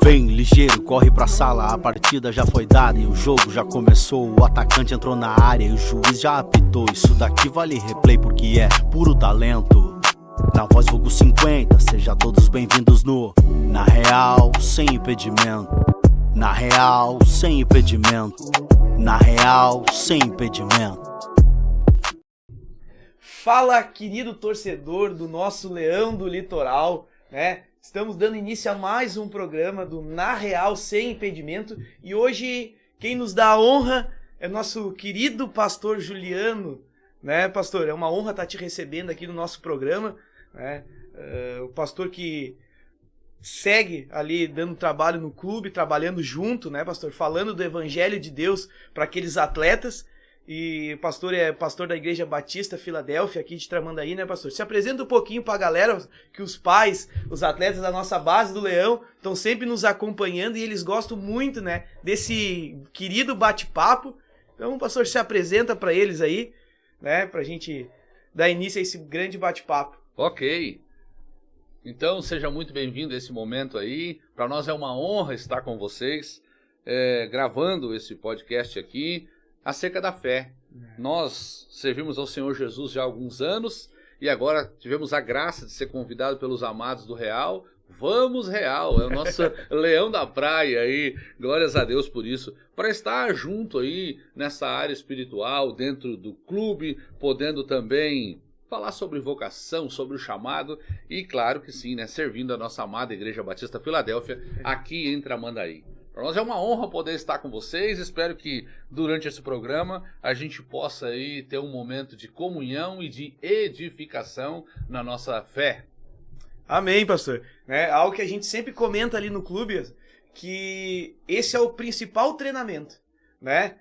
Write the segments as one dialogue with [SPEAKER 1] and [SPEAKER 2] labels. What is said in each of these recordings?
[SPEAKER 1] Vem ligeiro, corre pra sala, a partida já foi dada e o jogo já começou. O atacante entrou na área e o juiz já apitou. Isso daqui vale replay porque é puro talento. Na voz vulgo 50, sejam todos bem-vindos no Na Real, sem impedimento. Na Real, sem impedimento. Na Real, sem impedimento.
[SPEAKER 2] Fala, querido torcedor do nosso Leão do Litoral, né? Estamos dando início a mais um programa do Na Real Sem Impedimento e hoje quem nos dá a honra é nosso querido pastor Juliano, né, pastor? É uma honra estar te recebendo aqui no nosso programa, né? O pastor que segue ali dando trabalho no clube, trabalhando junto, né, pastor? Falando do Evangelho de Deus para aqueles atletas. E o pastor é pastor da Igreja Batista Filadélfia, aqui de Tramandaí, né, pastor? Se apresenta um pouquinho para a galera, que os pais, os atletas da nossa base do Leão estão sempre nos acompanhando e eles gostam muito, né, desse querido bate-papo. Então, pastor, se apresenta para eles aí, né, para a gente dar início a esse grande bate-papo.
[SPEAKER 3] Ok. Então, seja muito bem-vindo a esse momento aí. Para nós é uma honra estar com vocês, gravando esse podcast aqui, acerca da fé. Nós servimos ao Senhor Jesus já há alguns anos e agora tivemos a graça de ser convidado pelos amados do Real. Vamos Real, é o nosso leão da praia aí, glórias a Deus por isso, para estar junto aí nessa área espiritual, dentro do clube, podendo também falar sobre vocação, sobre o chamado e claro que sim, né, servindo a nossa amada Igreja Batista Filadélfia aqui em Tramandaí. Para nós é uma honra poder estar com vocês, espero que durante esse programa a gente possa aí ter um momento de comunhão e de edificação na nossa fé.
[SPEAKER 2] Amém, pastor. Algo que a gente sempre comenta ali no clube, que esse é o principal treinamento, né?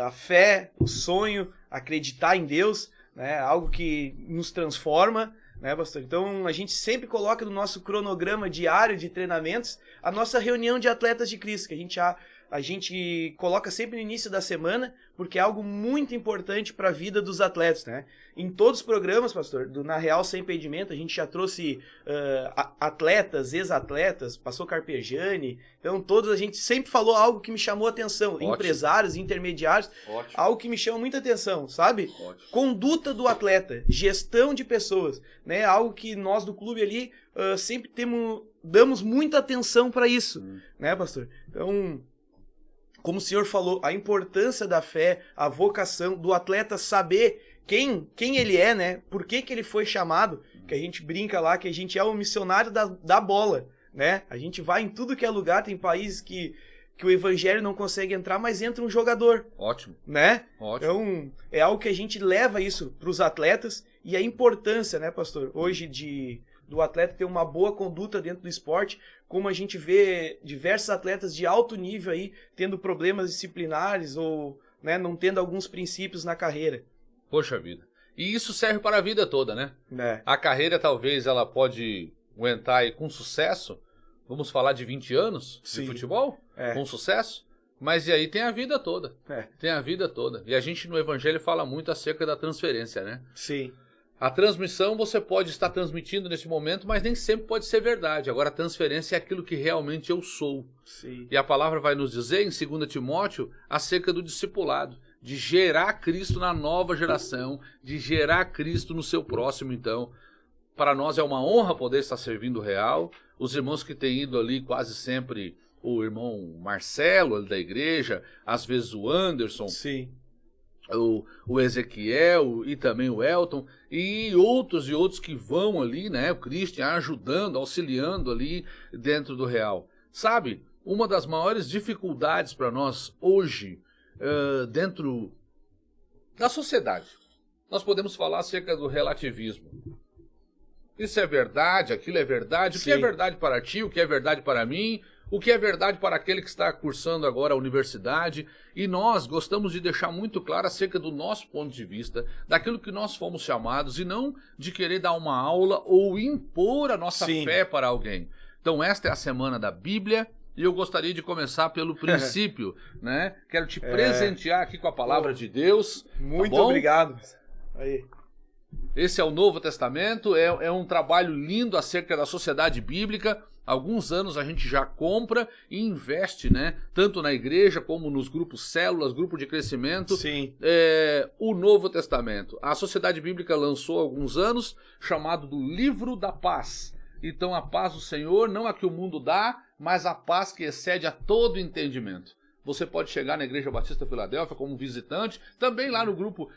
[SPEAKER 2] A fé, o sonho, acreditar em Deus, né? Algo que nos transforma, né, pastor? Então a gente sempre coloca no nosso cronograma diário de treinamentos a nossa reunião de atletas de Cristo, que a gente coloca sempre no início da semana, porque é algo muito importante para a vida dos atletas, né? Em todos os programas, pastor, do Na Real Sem Impedimento, a gente já trouxe atletas, ex-atletas, passou Carpegiani, então todos a gente sempre falou algo que me chamou a atenção, ótimo. Empresários, intermediários, ótimo. Algo que me chama muita atenção, sabe? Ótimo. Conduta do atleta, gestão de pessoas, né? Algo que nós do clube ali sempre damos muita atenção para isso, né, pastor? Então, como o senhor falou, a importância da fé, a vocação do atleta saber quem ele é, né? Por que ele foi chamado, que a gente brinca lá, que a gente é o missionário da bola, né? A gente vai em tudo que é lugar, tem países que o evangelho não consegue entrar, mas entra um jogador. Ótimo. Né? Ótimo. Então, é algo que a gente leva isso para os atletas e a importância, né, pastor, hoje do atleta ter uma boa conduta dentro do esporte, como a gente vê diversos atletas de alto nível aí tendo problemas disciplinares ou, né, não tendo alguns princípios na carreira.
[SPEAKER 3] Poxa vida. E isso serve para a vida toda, né? A carreira talvez ela pode aguentar aí com sucesso, vamos falar de 20 anos de futebol, com sucesso, mas e aí tem a vida toda. Tem a vida toda. E a gente no Evangelho fala muito acerca da transferência, né? Sim. A transmissão você pode estar transmitindo nesse momento, mas nem sempre pode ser verdade. Agora a transferência é aquilo que realmente eu sou. Sim. E a palavra vai nos dizer em 2 Timóteo acerca do discipulado, de gerar Cristo na nova geração, de gerar Cristo no seu próximo. Então, para nós é uma honra poder estar servindo o Real. Os irmãos que têm ido ali quase sempre, o irmão Marcelo da igreja, às vezes o Anderson. Sim. O Ezequiel e também o Elton e outros que vão ali, né, o Christian ajudando, auxiliando ali dentro do Real. Sabe, uma das maiores dificuldades para nós hoje, dentro da sociedade, nós podemos falar acerca do relativismo. Isso é verdade, aquilo é verdade, o que é verdade para ti, o que é verdade para mim, o que é verdade para aquele que está cursando agora a universidade, e nós gostamos de deixar muito claro acerca do nosso ponto de vista, daquilo que nós fomos chamados, e não de querer dar uma aula ou impor a nossa fé para alguém. Então esta é a semana da Bíblia, e eu gostaria de começar pelo princípio, né? Quero te presentear aqui com a palavra de Deus.
[SPEAKER 2] Muito obrigado. Aí.
[SPEAKER 3] Esse é o Novo Testamento, é um trabalho lindo acerca da sociedade bíblica, alguns anos a gente já compra e investe, né? Tanto na igreja como nos grupos células, grupo de crescimento.
[SPEAKER 2] Sim.
[SPEAKER 3] O Novo Testamento. A Sociedade Bíblica lançou há alguns anos, chamado do Livro da Paz. Então a paz do Senhor, não a que o mundo dá, mas a paz que excede a todo entendimento. Você pode chegar na Igreja Batista Filadélfia como visitante, também lá no grupo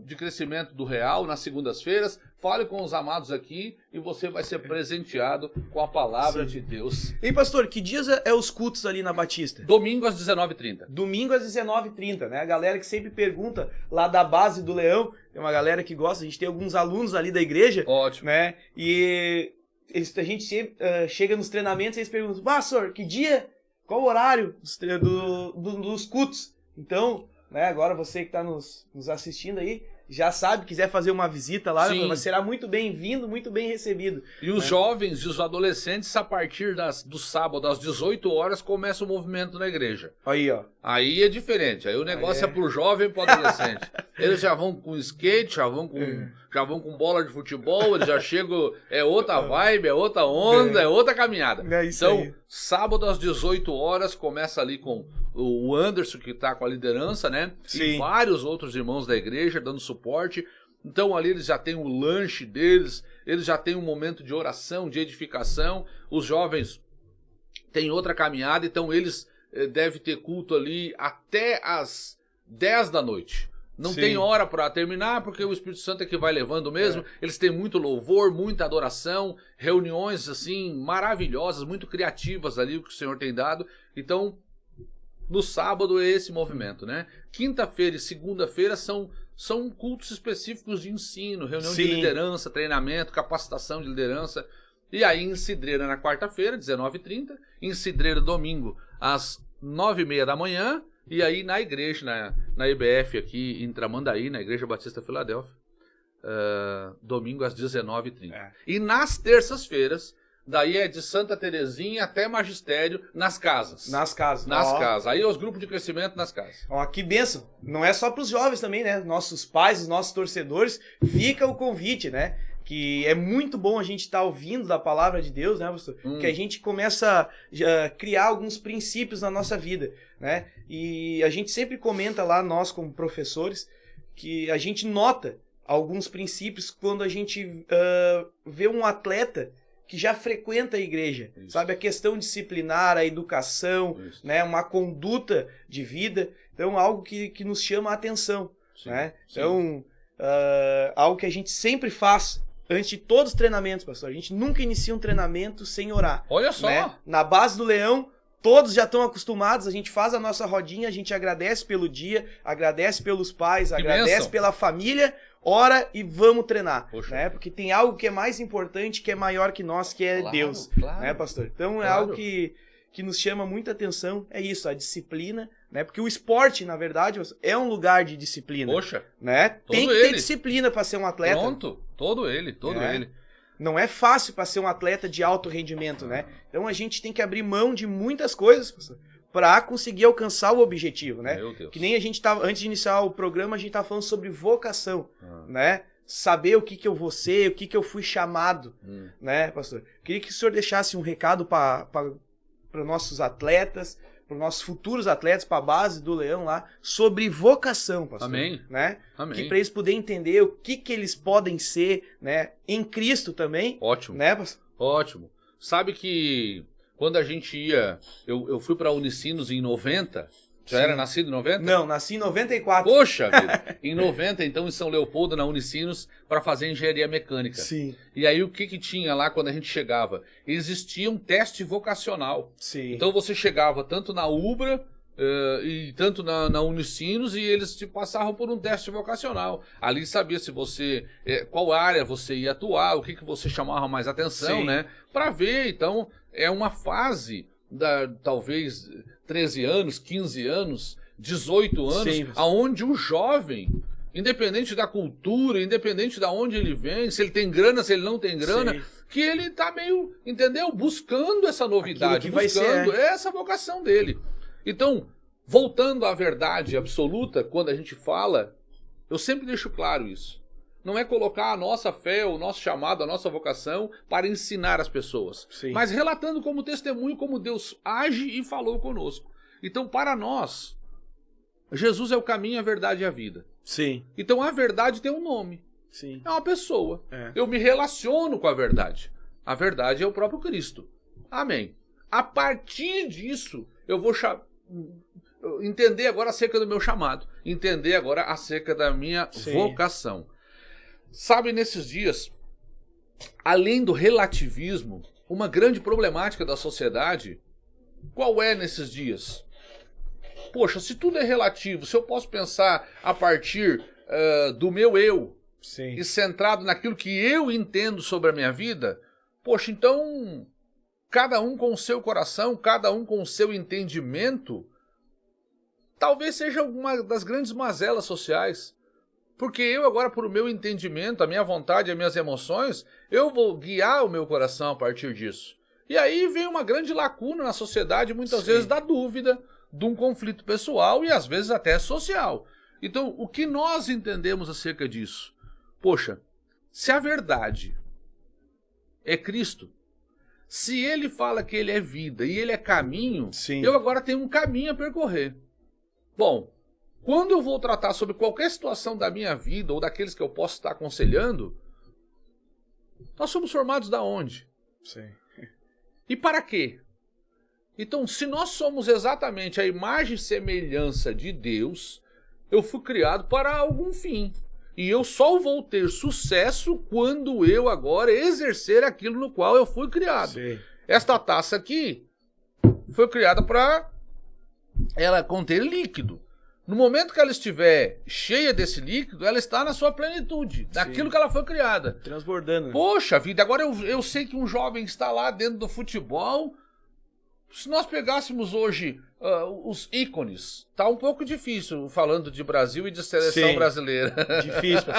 [SPEAKER 3] de crescimento do Real, nas segundas-feiras. Fale com os amados aqui e você vai ser presenteado com a palavra de Deus.
[SPEAKER 2] E pastor, que dias é os cultos ali na Batista?
[SPEAKER 3] Domingo às 19h30.
[SPEAKER 2] Domingo às 19h30, né? A galera que sempre pergunta lá da base do Leão, tem uma galera que gosta, a gente tem alguns alunos ali da igreja.
[SPEAKER 3] Ótimo.
[SPEAKER 2] Né? E a gente sempre, chega nos treinamentos e eles perguntam, pastor, que dia... Qual o horário dos cultos? Então, né, agora você que está nos assistindo aí, já sabe, quiser fazer uma visita lá, será muito bem-vindo, muito bem recebido.
[SPEAKER 3] E os jovens e os adolescentes, a partir do sábado, às 18 horas, começa o movimento na igreja.
[SPEAKER 2] Aí, ó.
[SPEAKER 3] Aí é diferente, aí o negócio é pro jovem e pro adolescente. Eles já vão com skate, já vão com bola de futebol, eles já chegam, é outra vibe, é outra onda, é outra caminhada. Então, sábado às 18 horas, começa ali com o Anderson, que tá com a liderança, né?
[SPEAKER 2] Sim.
[SPEAKER 3] E vários outros irmãos da igreja dando suporte. Então ali eles já têm o lanche deles, eles já têm um momento de oração, de edificação. Os jovens têm outra caminhada, então eles devem ter culto ali até as 10 da noite. Não tem hora para terminar, porque o Espírito Santo é que vai levando mesmo. Eles têm muito louvor, muita adoração, reuniões assim maravilhosas, muito criativas ali, o que o Senhor tem dado. Então, no sábado é esse movimento, né? Quinta-feira e segunda-feira são cultos específicos de ensino, reunião de liderança, treinamento, capacitação de liderança. E aí em Cidreira na quarta-feira, 19h30, em Cidreira domingo, às 9h30 da manhã, e aí na igreja, na IBF aqui em Tramandaí, na Igreja Batista Filadélfia, domingo às 19h30. E nas terças-feiras, daí é de Santa Terezinha até Magistério, nas casas.
[SPEAKER 2] Nas casas.
[SPEAKER 3] Nas casas. Aí é os grupos de crescimento nas casas.
[SPEAKER 2] Ó, que bênção. Não é só para os jovens também, né? Nossos pais, os nossos torcedores, fica o convite, né? Que é muito bom a gente estar ouvindo da palavra de Deus, né, pastor? Que a gente começa a criar alguns princípios na nossa vida, né? E a gente sempre comenta lá, nós como professores, que a gente nota alguns princípios quando a gente vê um atleta que já frequenta a igreja, sabe? A questão disciplinar, a educação, né? Uma conduta de vida. Então, algo que nos chama a atenção, né? Então, algo que a gente sempre faz antes de todos os treinamentos, pastor. A gente nunca inicia um treinamento sem orar.
[SPEAKER 3] Olha só!
[SPEAKER 2] Né? Na base do Leão, todos já estão acostumados, a gente faz a nossa rodinha, a gente agradece pelo dia, agradece pelos pais, agradece pela família, ora e vamos treinar, né? Porque tem algo que é mais importante, que é maior que nós, que é Deus, né, pastor? Então é algo que nos chama muita atenção, é isso, a disciplina, né? Porque o esporte, na verdade, é um lugar de disciplina.
[SPEAKER 3] Poxa,
[SPEAKER 2] né? Tem que ter disciplina para ser um atleta.
[SPEAKER 3] Pronto, todo ele.
[SPEAKER 2] Não é fácil para ser um atleta de alto rendimento, né? Então a gente tem que abrir mão de muitas coisas para conseguir alcançar o objetivo, né?
[SPEAKER 3] Meu Deus.
[SPEAKER 2] Que nem a gente tava, antes de iniciar o programa, a gente tava falando sobre vocação, né? Saber o que eu vou ser, o que eu fui chamado, né, pastor? Queria que o senhor deixasse um recado para nossos atletas, para os nossos futuros atletas, para a base do Leão lá, sobre vocação, pastor.
[SPEAKER 3] Amém.
[SPEAKER 2] Né?
[SPEAKER 3] Amém.
[SPEAKER 2] Que para eles poderem entender o que eles podem ser, né, em Cristo também.
[SPEAKER 3] Ótimo.
[SPEAKER 2] Né, pastor?
[SPEAKER 3] Ótimo. Sabe que quando a gente ia, eu fui para Unicinos em 90. Já era nascido em 90?
[SPEAKER 2] Não, nasci em 94.
[SPEAKER 3] Poxa vida! Em 90, então, em São Leopoldo, na Unicinos, para fazer engenharia mecânica.
[SPEAKER 2] Sim.
[SPEAKER 3] E aí, o que tinha lá quando a gente chegava? Existia um teste vocacional.
[SPEAKER 2] Sim.
[SPEAKER 3] Então, você chegava tanto na UBRA e tanto na Unicinos e eles te passavam por um teste vocacional. Ali sabia se você, qual área você ia atuar, o que você chamava mais atenção,
[SPEAKER 2] Sim.
[SPEAKER 3] né? Para ver, então, é uma fase talvez 13 anos, 15 anos, 18 anos,
[SPEAKER 2] Sim.
[SPEAKER 3] aonde o jovem, independente da cultura, independente de onde ele vem, se ele tem grana, se ele não tem grana,
[SPEAKER 2] Sim.
[SPEAKER 3] que ele tá meio, entendeu? Buscando essa novidade,
[SPEAKER 2] vai
[SPEAKER 3] buscando
[SPEAKER 2] ser,
[SPEAKER 3] essa vocação dele. Então, voltando à verdade absoluta, quando a gente fala, eu sempre deixo claro isso. não é colocar a nossa fé, o nosso chamado, a nossa vocação para ensinar as pessoas.
[SPEAKER 2] Sim.
[SPEAKER 3] Mas relatando como testemunho, como Deus age e falou conosco. Então, para nós, Jesus é o caminho, a verdade e a vida.
[SPEAKER 2] Sim.
[SPEAKER 3] Então, a verdade tem um nome.
[SPEAKER 2] Sim.
[SPEAKER 3] É uma pessoa.
[SPEAKER 2] É.
[SPEAKER 3] Eu me relaciono com a verdade. A verdade é o próprio Cristo. Amém. A partir disso, eu vou entender agora acerca do meu chamado. Entender agora acerca da minha vocação. Sabe, nesses dias, além do relativismo, uma grande problemática da sociedade, qual é nesses dias? Poxa, se tudo é relativo, se eu posso pensar a partir do meu eu,
[SPEAKER 2] sim,
[SPEAKER 3] e centrado naquilo que eu entendo sobre a minha vida, poxa, então, cada um com o seu coração, cada um com o seu entendimento, talvez seja uma das grandes mazelas sociais. Porque eu agora, por o meu entendimento, a minha vontade, as minhas emoções, eu vou guiar o meu coração a partir disso. E aí vem uma grande lacuna na sociedade, muitas vezes da dúvida, de um conflito pessoal e às vezes até social. Então, o que nós entendemos acerca disso? Poxa, se a verdade é Cristo, se ele fala que ele é vida e ele é caminho, eu agora tenho um caminho a percorrer. Bom, quando eu vou tratar sobre qualquer situação da minha vida ou daqueles que eu posso estar aconselhando, nós somos formados da onde?
[SPEAKER 2] Sim.
[SPEAKER 3] E para quê? Então, se nós somos exatamente a imagem e semelhança de Deus, eu fui criado para algum fim. E eu só vou ter sucesso quando eu agora exercer aquilo no qual eu fui criado.
[SPEAKER 2] Sim.
[SPEAKER 3] Esta taça aqui foi criada para ela conter líquido. No momento que ela estiver cheia desse líquido, ela está na sua plenitude, daquilo que ela foi criada.
[SPEAKER 2] Transbordando.
[SPEAKER 3] Poxa vida, agora eu sei que um jovem está lá dentro do futebol. Se nós pegássemos hoje os ícones, tá um pouco difícil falando de Brasil e de seleção brasileira.
[SPEAKER 2] Difícil.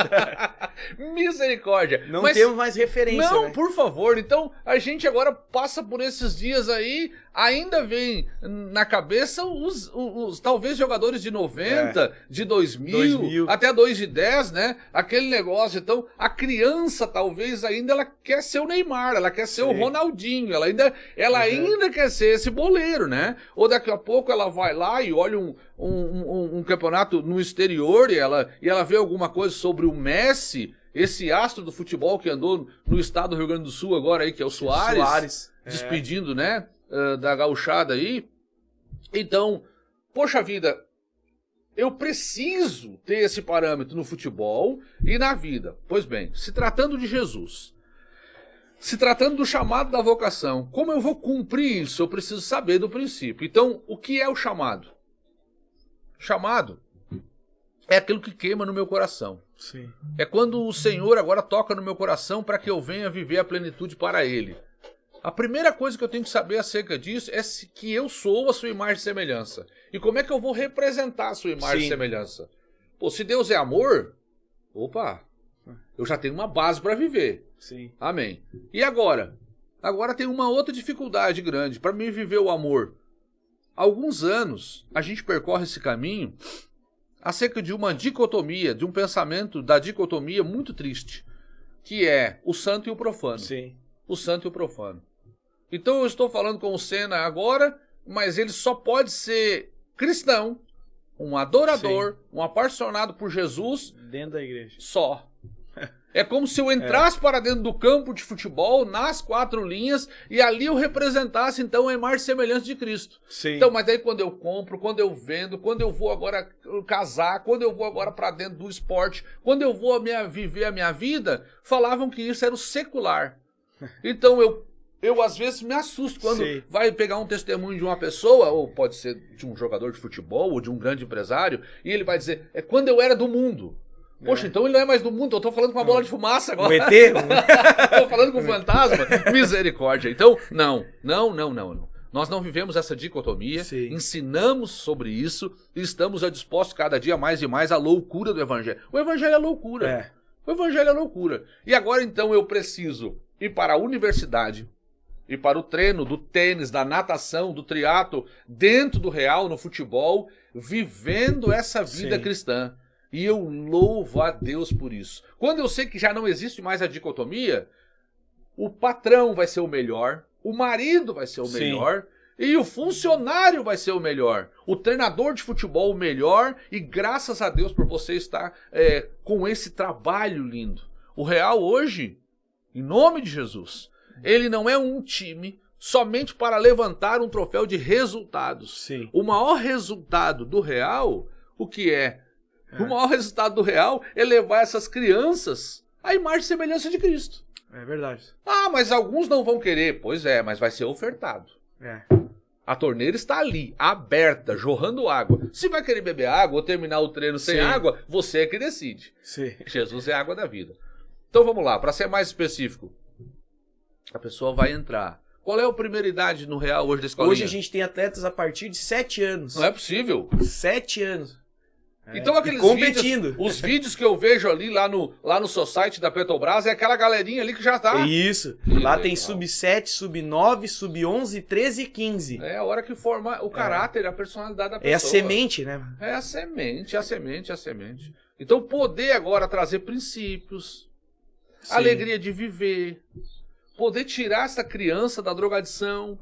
[SPEAKER 3] Misericórdia.
[SPEAKER 2] Não temos mais referência.
[SPEAKER 3] Não,
[SPEAKER 2] né?
[SPEAKER 3] por favor. Então, a gente agora passa por esses dias aí, ainda vem na cabeça os talvez jogadores de 90, de 2000, até 2010, né? Aquele negócio. Então, a criança talvez ainda ela quer ser o Neymar, ela quer ser o Ronaldinho, ela ainda quer ser esse boleiro, né? Ou daqui a pouco ela vai lá e olha um campeonato no exterior e ela vê alguma coisa sobre o Messi, esse astro do futebol que andou no estado do Rio Grande do Sul agora aí, que é o Soares. Despedindo, né, da gauchada aí. Então, poxa vida, eu preciso ter esse parâmetro no futebol e na vida. Pois bem, se tratando de Jesus, se tratando do chamado da vocação, como eu vou cumprir isso? Eu preciso saber do princípio. Então, o que é o chamado? Chamado é aquilo que queima no meu coração.
[SPEAKER 2] Sim.
[SPEAKER 3] É quando o Senhor agora toca no meu coração para que eu venha viver a plenitude para Ele. A primeira coisa que eu tenho que saber acerca disso é que eu sou a sua imagem e semelhança. E como é que eu vou representar a sua imagem e semelhança? Pô, se Deus é amor, eu já tenho uma base para viver.
[SPEAKER 2] Sim.
[SPEAKER 3] Amém. E agora? Agora tem uma outra dificuldade grande para mim viver o amor. Há alguns anos a gente percorre esse caminho acerca de uma dicotomia, de um pensamento da dicotomia muito triste, que é o santo e o profano.
[SPEAKER 2] Sim.
[SPEAKER 3] O santo e o profano. Então eu estou falando com o Senna agora, mas ele só pode ser cristão, um adorador, um apaixonado por Jesus.
[SPEAKER 2] Dentro da igreja.
[SPEAKER 3] Só. É como se eu entrasse para dentro do campo de futebol, nas 4 linhas, e ali eu representasse, então, a imagem e semelhança de Cristo.
[SPEAKER 2] Sim.
[SPEAKER 3] Então, mas daí quando eu compro, quando eu vendo, quando eu vou agora casar, quando eu vou agora para dentro do esporte, quando eu vou viver a minha vida, falavam que isso era o secular. Então, eu às vezes me assusto quando vai pegar um testemunho de uma pessoa, ou pode ser de um jogador de futebol, ou de um grande empresário, e ele vai dizer, é quando eu era do mundo. Poxa, então ele não é mais do mundo, eu tô falando com uma bola de fumaça agora.
[SPEAKER 2] Um ET?
[SPEAKER 3] Tô falando com um fantasma? Misericórdia. Então, não. Nós não vivemos essa dicotomia, ensinamos sobre isso e estamos dispostos cada dia mais e mais à loucura do Evangelho. O Evangelho é loucura. O Evangelho é loucura. E agora então eu preciso ir para a universidade, ir para o treino do tênis, da natação, do triatlo, dentro do real, no futebol, vivendo essa vida cristã. E eu louvo a Deus por isso. Quando eu sei que já não existe mais a dicotomia, o patrão vai ser o melhor, o marido vai ser o melhor, e o funcionário vai ser o melhor. O treinador de futebol o melhor, e graças a Deus por você estar com esse trabalho lindo. O Real hoje, em nome de Jesus, ele não é um time somente para levantar um troféu de resultados.
[SPEAKER 2] Sim.
[SPEAKER 3] O maior resultado do Real, o que é? O maior resultado do Real é levar essas crianças à imagem e semelhança de Cristo.
[SPEAKER 2] É verdade.
[SPEAKER 3] Ah, mas alguns não vão querer. Pois é, mas vai ser ofertado. A torneira está ali, aberta, jorrando água. Se vai querer beber água ou terminar o treino sem água, você é que decide.
[SPEAKER 2] Sim.
[SPEAKER 3] Jesus é a água da vida. Então vamos lá, para ser mais específico. A pessoa vai entrar. Qual é a primeira idade no Real hoje da escolinha?
[SPEAKER 2] Hoje a gente tem atletas a partir de 7 anos.
[SPEAKER 3] Não é possível.
[SPEAKER 2] 7 anos.
[SPEAKER 3] Então aqueles
[SPEAKER 2] competindo.
[SPEAKER 3] Vídeos, os vídeos que eu vejo ali lá no society da Petrobras, é aquela galerinha ali que já tá.
[SPEAKER 2] Isso. Lá tem sub-7, sub-9, sub-11, 13 e 15.
[SPEAKER 3] É a hora que forma o caráter, a personalidade da pessoa.
[SPEAKER 2] É a semente, né?
[SPEAKER 3] É a semente, a semente. Então poder agora trazer princípios, alegria de viver, poder tirar essa criança da drogadição,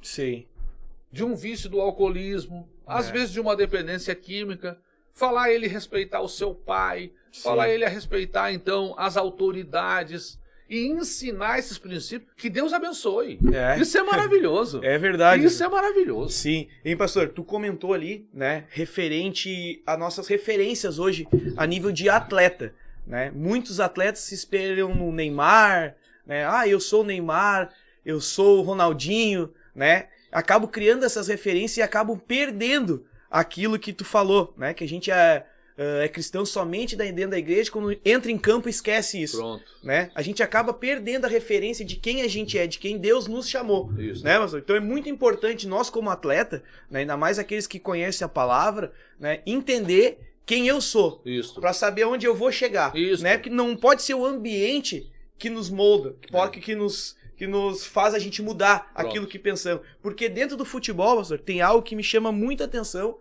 [SPEAKER 3] de um vício do alcoolismo, às vezes de uma dependência química, falar ele respeitar o seu pai, falar ele a respeitar então as autoridades e ensinar esses princípios, que Deus abençoe. Isso é maravilhoso.
[SPEAKER 2] É verdade.
[SPEAKER 3] Isso é maravilhoso.
[SPEAKER 2] Sim. Hein, pastor, tu comentou ali, né, referente a nossas referências hoje a nível de atleta, né? Muitos atletas se espelham no Neymar, né? Ah, eu sou o Neymar, eu sou o Ronaldinho, né? Acabam criando essas referências e acabam perdendo aquilo que tu falou, né? Que a gente é cristão somente dentro da igreja, quando entra em campo esquece isso.
[SPEAKER 3] Pronto.
[SPEAKER 2] Né? A gente acaba perdendo a referência de quem a gente é, de quem Deus nos chamou.
[SPEAKER 3] Isso.
[SPEAKER 2] Né, pastor? Então é muito importante nós como atleta, né, ainda mais aqueles que conhecem a palavra, né, entender quem eu sou, para saber onde eu vou chegar. Né? Porque não pode ser o ambiente que nos molda, que nos faz a gente mudar aquilo que pensamos. Porque dentro do futebol, pastor, tem algo que me chama muita atenção.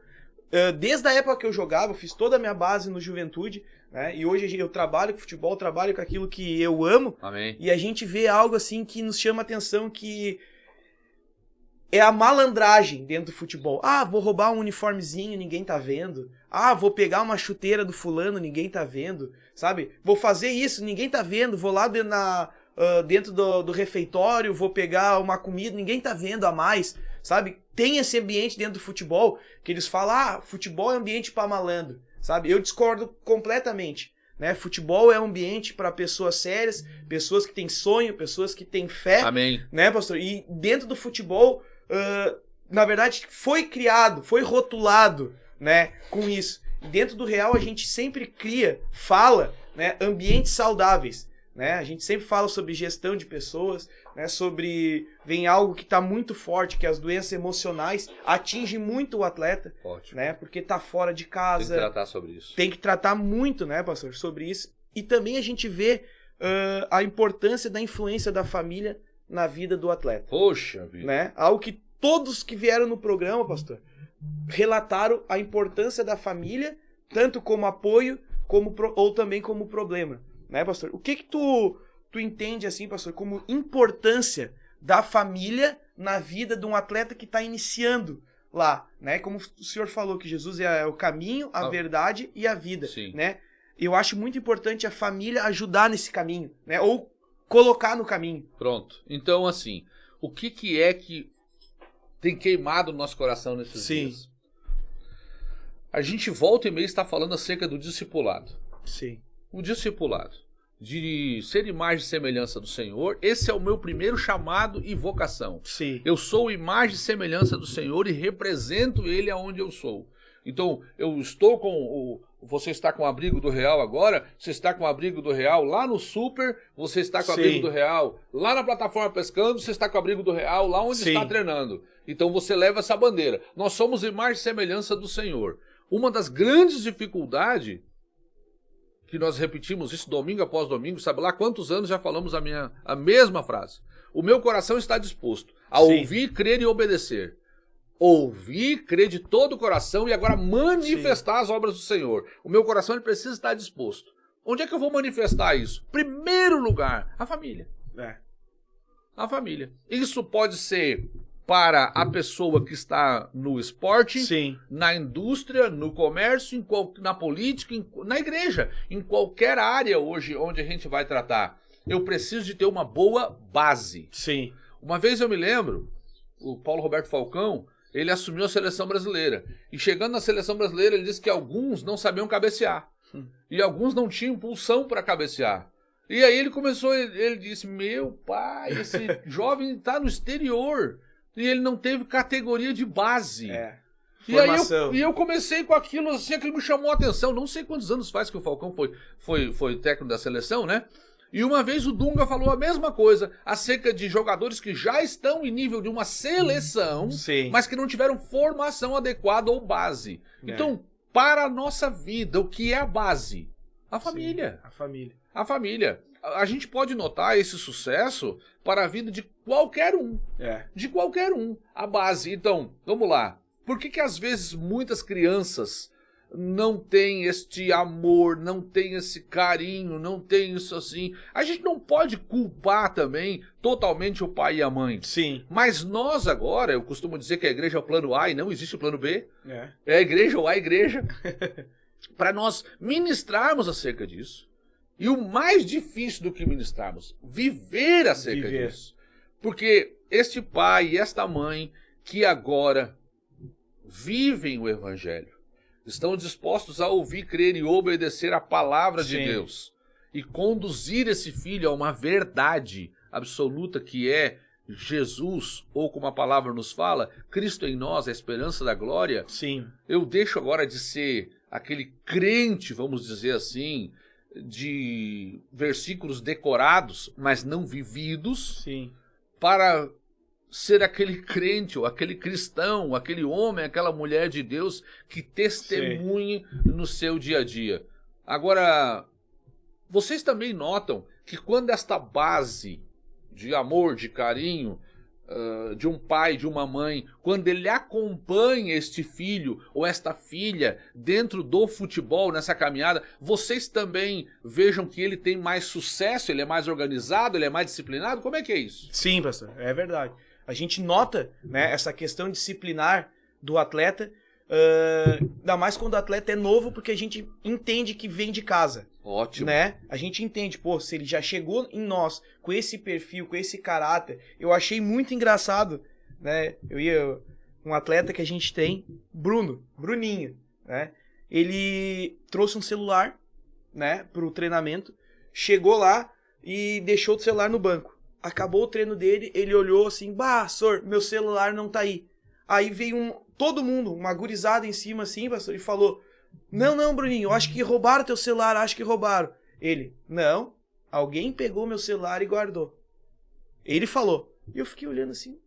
[SPEAKER 2] Desde a época que eu jogava, eu fiz toda a minha base no Juventude, né? E hoje eu trabalho com futebol, trabalho com aquilo que eu amo.
[SPEAKER 3] Amém.
[SPEAKER 2] E a gente vê algo assim que nos chama atenção, que é a malandragem dentro do futebol. Ah, vou roubar um uniformezinho, ninguém tá vendo. Ah, vou pegar uma chuteira do fulano, ninguém tá vendo. Sabe? Vou fazer isso, ninguém tá vendo. Vou lá dentro do refeitório, vou pegar uma comida, ninguém tá vendo a mais. Sabe? Tem esse ambiente dentro do futebol que eles falam, futebol é ambiente para malandro, sabe? Eu discordo completamente, né? Futebol é um ambiente para pessoas sérias, pessoas que têm sonho, pessoas que têm fé.
[SPEAKER 3] Amém.
[SPEAKER 2] Né, pastor? E dentro do futebol, na verdade, foi criado, foi rotulado, né, com isso. E dentro do Real a gente sempre fala, né, ambientes saudáveis. Né? A gente sempre fala sobre gestão de pessoas, né? Vem algo que está muito forte, que as doenças emocionais atingem muito o atleta, né? Porque está fora de casa.
[SPEAKER 3] Tem que tratar sobre isso.
[SPEAKER 2] Tem que tratar muito, né, pastor, sobre isso. E também a gente vê a importância da influência da família na vida do atleta.
[SPEAKER 3] Poxa vida.
[SPEAKER 2] Né? Algo que todos que vieram no programa, pastor, relataram a importância da família, tanto como apoio, ou também como problema. Né, pastor? O que tu entende, assim, pastor, como importância da família na vida de um atleta que está iniciando lá, né? Como o senhor falou, que Jesus é o caminho, a verdade e a vida, né? Eu acho muito importante a família ajudar nesse caminho, né? Ou colocar no caminho.
[SPEAKER 3] Pronto. Então, assim, o que é que tem queimado no nosso coração nesses dias? A gente volta e meia está falando acerca do discipulado.
[SPEAKER 2] Sim.
[SPEAKER 3] O discipulado, de ser imagem e semelhança do Senhor, esse é o meu primeiro chamado e vocação.
[SPEAKER 2] Sim.
[SPEAKER 3] Eu sou imagem e semelhança do Senhor e represento Ele aonde eu sou. Então, você está com o abrigo do Real agora, você está com o abrigo do Real lá no Super, você está com o abrigo do Real lá na plataforma pescando, você está com o abrigo do Real lá onde está treinando. Então você leva essa bandeira. Nós somos imagem e semelhança do Senhor. Uma das grandes dificuldades que nós repetimos isso domingo após domingo, sabe lá quantos anos já falamos a mesma frase. O meu coração está disposto a ouvir, crer e obedecer. ouvir, crer de todo o coração e agora manifestar as obras do Senhor. O meu coração ele precisa estar disposto. Onde é que eu vou manifestar isso? Primeiro lugar, a família. A família. Isso pode ser para a pessoa que está no esporte, na indústria, no comércio, na política, na igreja, em qualquer área hoje onde a gente vai tratar. Eu preciso de ter uma boa base.
[SPEAKER 2] Sim.
[SPEAKER 3] Uma vez eu me lembro, o Paulo Roberto Falcão, ele assumiu a seleção brasileira. E chegando na seleção brasileira, ele disse que alguns não sabiam cabecear. E alguns não tinham impulsão para cabecear. E aí ele disse, meu pai, esse jovem está no exterior. E ele não teve categoria de base.
[SPEAKER 2] Formação.
[SPEAKER 3] E aí eu comecei com aquilo assim, aquilo me chamou a atenção. Não sei quantos anos faz que o Falcão foi técnico da seleção, né? E uma vez o Dunga falou a mesma coisa acerca de jogadores que já estão em nível de uma seleção, mas que não tiveram formação adequada ou base. Então, para a nossa vida, o que é a base? A família. A família. A gente pode notar esse sucesso para a vida de qualquer um. De qualquer um. A base. Então, vamos lá. Por que às vezes muitas crianças não tem este amor, não tem esse carinho, não tem isso assim? A gente não pode culpar também totalmente o pai e a mãe. Mas nós agora, eu costumo dizer que a igreja é o plano A e não existe o plano B. É a igreja ou a igreja. Para nós ministrarmos acerca disso. E o mais difícil do que ministrarmos, viver acerca disso. Porque este pai e esta mãe que agora vivem o evangelho, estão dispostos a ouvir, crer e obedecer a palavra de Deus e conduzir esse filho a uma verdade absoluta que é Jesus, ou como a palavra nos fala, Cristo em nós, a esperança da glória. Eu deixo agora de ser aquele crente, vamos dizer assim, de versículos decorados, mas não vividos, para ser aquele crente, ou aquele cristão, aquele homem, aquela mulher de Deus que testemunhe no seu dia a dia. Agora, vocês também notam que quando esta base de amor, de carinho, de um pai, de uma mãe, quando ele acompanha este filho ou esta filha dentro do futebol, nessa caminhada, vocês também vejam que ele tem mais sucesso, ele é mais organizado, ele é mais disciplinado? Como é que é isso?
[SPEAKER 2] Sim, pastor, é verdade. A gente nota, né, essa questão disciplinar do atleta, ainda mais quando o atleta é novo, porque a gente entende que vem de casa.
[SPEAKER 3] Ótimo.
[SPEAKER 2] Né? A gente entende, se ele já chegou em nós com esse perfil, com esse caráter. Eu achei muito engraçado, né? Um atleta que a gente tem, Bruninho, né? Ele trouxe um celular, né, pro treinamento, chegou lá e deixou o celular no banco. Acabou o treino dele, ele olhou assim, senhor, meu celular não tá aí. Aí veio todo mundo, uma gurizada em cima assim, pastor, e falou, não, Bruninho, eu acho que roubaram teu celular, acho que roubaram. Ele, não, alguém pegou meu celular e guardou. Ele falou. E eu fiquei olhando assim,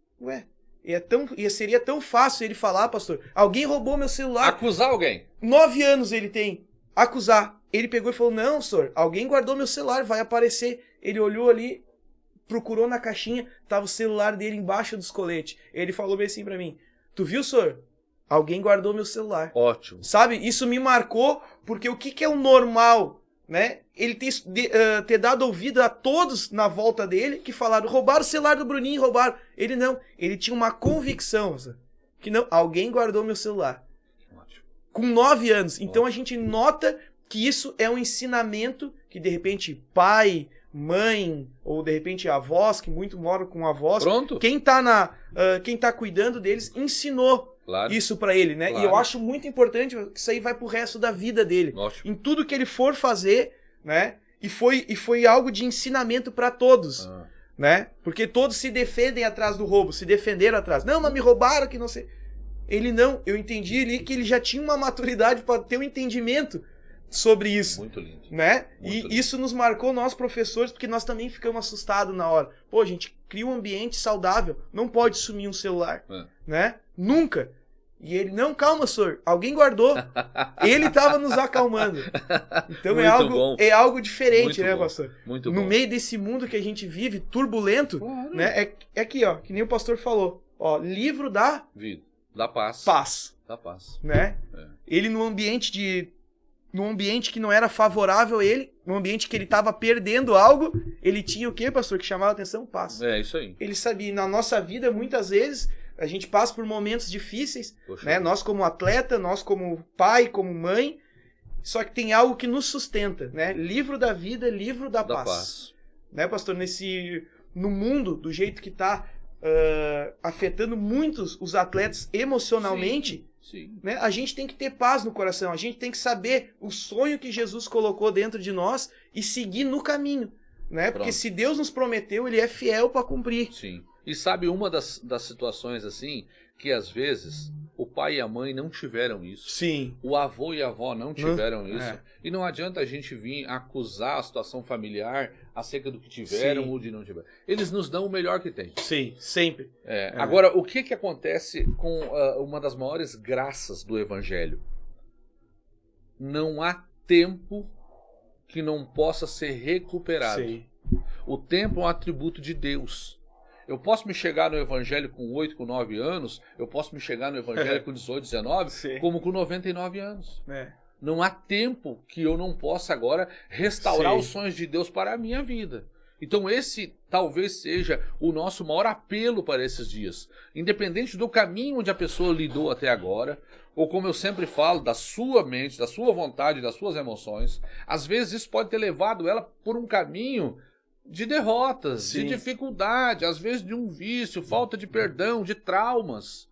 [SPEAKER 2] seria tão fácil ele falar, pastor, alguém roubou meu celular.
[SPEAKER 3] Acusar alguém.
[SPEAKER 2] 9 anos ele tem, acusar. Ele pegou e falou, não, senhor, alguém guardou meu celular, vai aparecer. Ele olhou ali, procurou na caixinha, tava o celular dele embaixo dos coletes. Ele falou bem assim pra mim, tu viu, senhor? Alguém guardou meu celular.
[SPEAKER 3] Ótimo.
[SPEAKER 2] Sabe, isso me marcou, porque o que é o normal, né? Ele ter dado ouvido a todos na volta dele, que falaram, roubaram o celular do Bruninho, roubaram. Ele não, ele tinha uma convicção, que não, alguém guardou meu celular.
[SPEAKER 3] Ótimo.
[SPEAKER 2] Com 9 anos. Então a gente nota que isso é um ensinamento que, de repente, pai, mãe, ou de repente avós, que muito moram com avós.
[SPEAKER 3] Pronto.
[SPEAKER 2] Quem tá cuidando deles ensinou isso pra ele, né?
[SPEAKER 3] Claro.
[SPEAKER 2] E eu acho muito importante que isso aí vai pro resto da vida dele.
[SPEAKER 3] Ótimo.
[SPEAKER 2] Em tudo que ele for fazer, né? E foi algo de ensinamento pra todos, né? Porque todos se defendem atrás do roubo, se defenderam atrás. Não, mas me roubaram, que não sei. Ele não, eu entendi ali que ele já tinha uma maturidade para ter um entendimento sobre isso.
[SPEAKER 3] Muito lindo.
[SPEAKER 2] Né?
[SPEAKER 3] Muito lindo.
[SPEAKER 2] Isso nos marcou, nós professores, porque nós também ficamos assustados na hora. Pô, a gente cria um ambiente saudável, não pode sumir um celular, né? Nunca. E ele, não, calma, senhor, alguém guardou. Ele estava nos acalmando. Então é algo diferente,
[SPEAKER 3] muito
[SPEAKER 2] né,
[SPEAKER 3] bom.
[SPEAKER 2] pastor?
[SPEAKER 3] Muito
[SPEAKER 2] no
[SPEAKER 3] bom.
[SPEAKER 2] meio desse mundo que a gente vive, turbulento, né? É aqui, ó, que nem o pastor falou. Ó, livro da
[SPEAKER 3] Da paz.
[SPEAKER 2] Paz.
[SPEAKER 3] Da paz.
[SPEAKER 2] Né? Ele num ambiente que não era favorável a ele, num ambiente que ele estava perdendo algo, ele tinha o quê, pastor, que chamava a atenção? Paz.
[SPEAKER 3] É, isso aí.
[SPEAKER 2] Ele sabia, na nossa vida, muitas vezes, a gente passa por momentos difíceis, né? Nós como atleta, nós como pai, como mãe, só que tem algo que nos sustenta, né? Livro da vida, livro da paz. Né, pastor? No mundo, do jeito que está afetando muitos os atletas emocionalmente,
[SPEAKER 3] sim.
[SPEAKER 2] Né, a gente tem que ter paz no coração, a gente tem que saber o sonho que Jesus colocou dentro de nós e seguir no caminho, né? Porque se Deus nos prometeu, ele é fiel para cumprir.
[SPEAKER 3] Sim. E sabe uma das situações assim, que às vezes o pai e a mãe não tiveram isso.
[SPEAKER 2] Sim.
[SPEAKER 3] O avô e a avó não tiveram isso. E não adianta a gente vir acusar a situação familiar acerca do que tiveram ou de não tiveram. Eles nos dão o melhor que tem.
[SPEAKER 2] Sim, sempre.
[SPEAKER 3] Agora, o que acontece com uma das maiores graças do Evangelho? Não há tempo que não possa ser recuperado.
[SPEAKER 2] Sim.
[SPEAKER 3] O tempo é um atributo de Deus. Eu posso me chegar no Evangelho com 8, com 9 anos, eu posso me chegar no Evangelho com 18, 19, como com 99 anos. Não há tempo que eu não possa agora restaurar os sonhos de Deus para a minha vida. Então esse talvez seja o nosso maior apelo para esses dias. Independente do caminho onde a pessoa lidou até agora, ou como eu sempre falo, da sua mente, da sua vontade, das suas emoções, às vezes isso pode ter levado ela por um caminho de derrotas, de dificuldade, às vezes de um vício, falta de perdão, de traumas.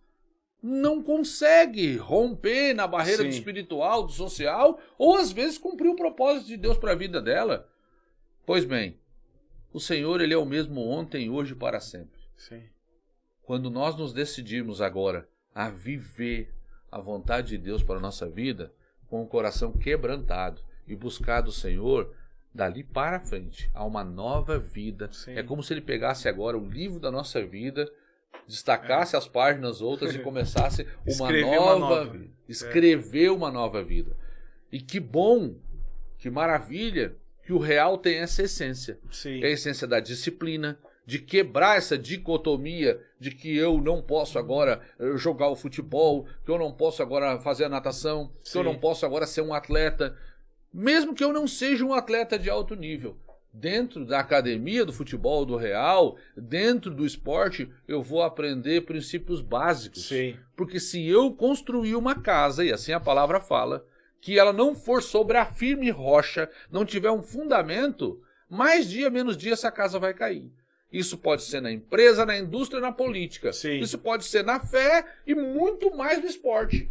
[SPEAKER 3] Não consegue romper na barreira do espiritual, do social, ou às vezes cumprir o propósito de Deus para a vida dela. Pois bem, o Senhor, ele é o mesmo ontem, hoje e para sempre.
[SPEAKER 2] Sim.
[SPEAKER 3] Quando nós nos decidirmos agora a viver a vontade de Deus para a nossa vida, com o coração quebrantado e buscar do Senhor, dali para frente, há uma nova vida. É como se ele pegasse agora o livro da nossa vida, destacasse as páginas outras e começasse escrever uma nova vida. E que bom, que maravilha, que o real tem essa essência. É a essência da disciplina, de quebrar essa dicotomia de que eu não posso agora jogar o futebol, que eu não posso agora fazer a natação, que eu não posso agora ser um atleta. Mesmo que eu não seja um atleta de alto nível, dentro da academia do futebol do Real, dentro do esporte, eu vou aprender princípios básicos. Porque se eu construir uma casa, e assim a palavra fala, que ela não for sobre a firme rocha, não tiver um fundamento, mais dia, menos dia, essa casa vai cair. Isso pode ser na empresa, na indústria, na política. Isso pode ser na fé e muito mais no esporte.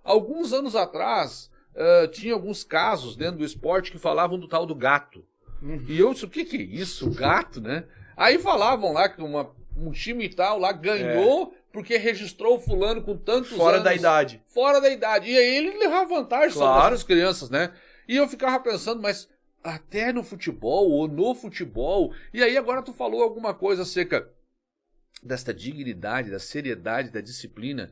[SPEAKER 3] Alguns anos atrás, tinha alguns casos dentro do esporte que falavam do tal do gato. E eu disse, o que é isso? Gato, né? Aí falavam lá que um time tal lá ganhou porque registrou o fulano com tantos anos.
[SPEAKER 2] Fora da idade.
[SPEAKER 3] Fora da idade. E aí ele levava vantagem sobre as crianças, né? E eu ficava pensando, mas até no futebol ou no futebol. E aí agora tu falou alguma coisa acerca desta dignidade, da seriedade, da disciplina.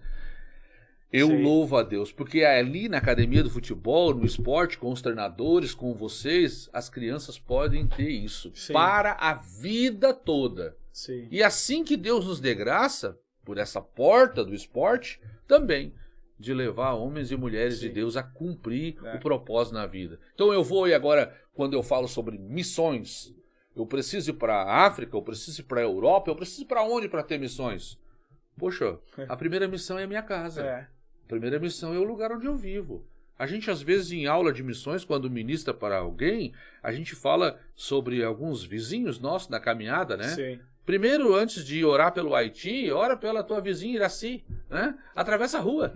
[SPEAKER 3] Eu louvo a Deus, porque ali na academia do futebol, no esporte, com os treinadores, com vocês, as crianças podem ter isso para a vida toda. E assim que Deus nos dê graça, por essa porta do esporte, também de levar homens e mulheres de Deus a cumprir o propósito na vida. Então eu vou, e agora, quando eu falo sobre missões, eu preciso ir para a África, eu preciso ir para a Europa, eu preciso ir para onde para ter missões? Poxa, a primeira missão é a minha casa. A primeira missão é o lugar onde eu vivo. A gente, às vezes, em aula de missões, quando ministra para alguém, a gente fala sobre alguns vizinhos nossos na caminhada, né? Primeiro, antes de orar pelo Haiti, ora pela tua vizinha Iraci, né? Atravessa a rua.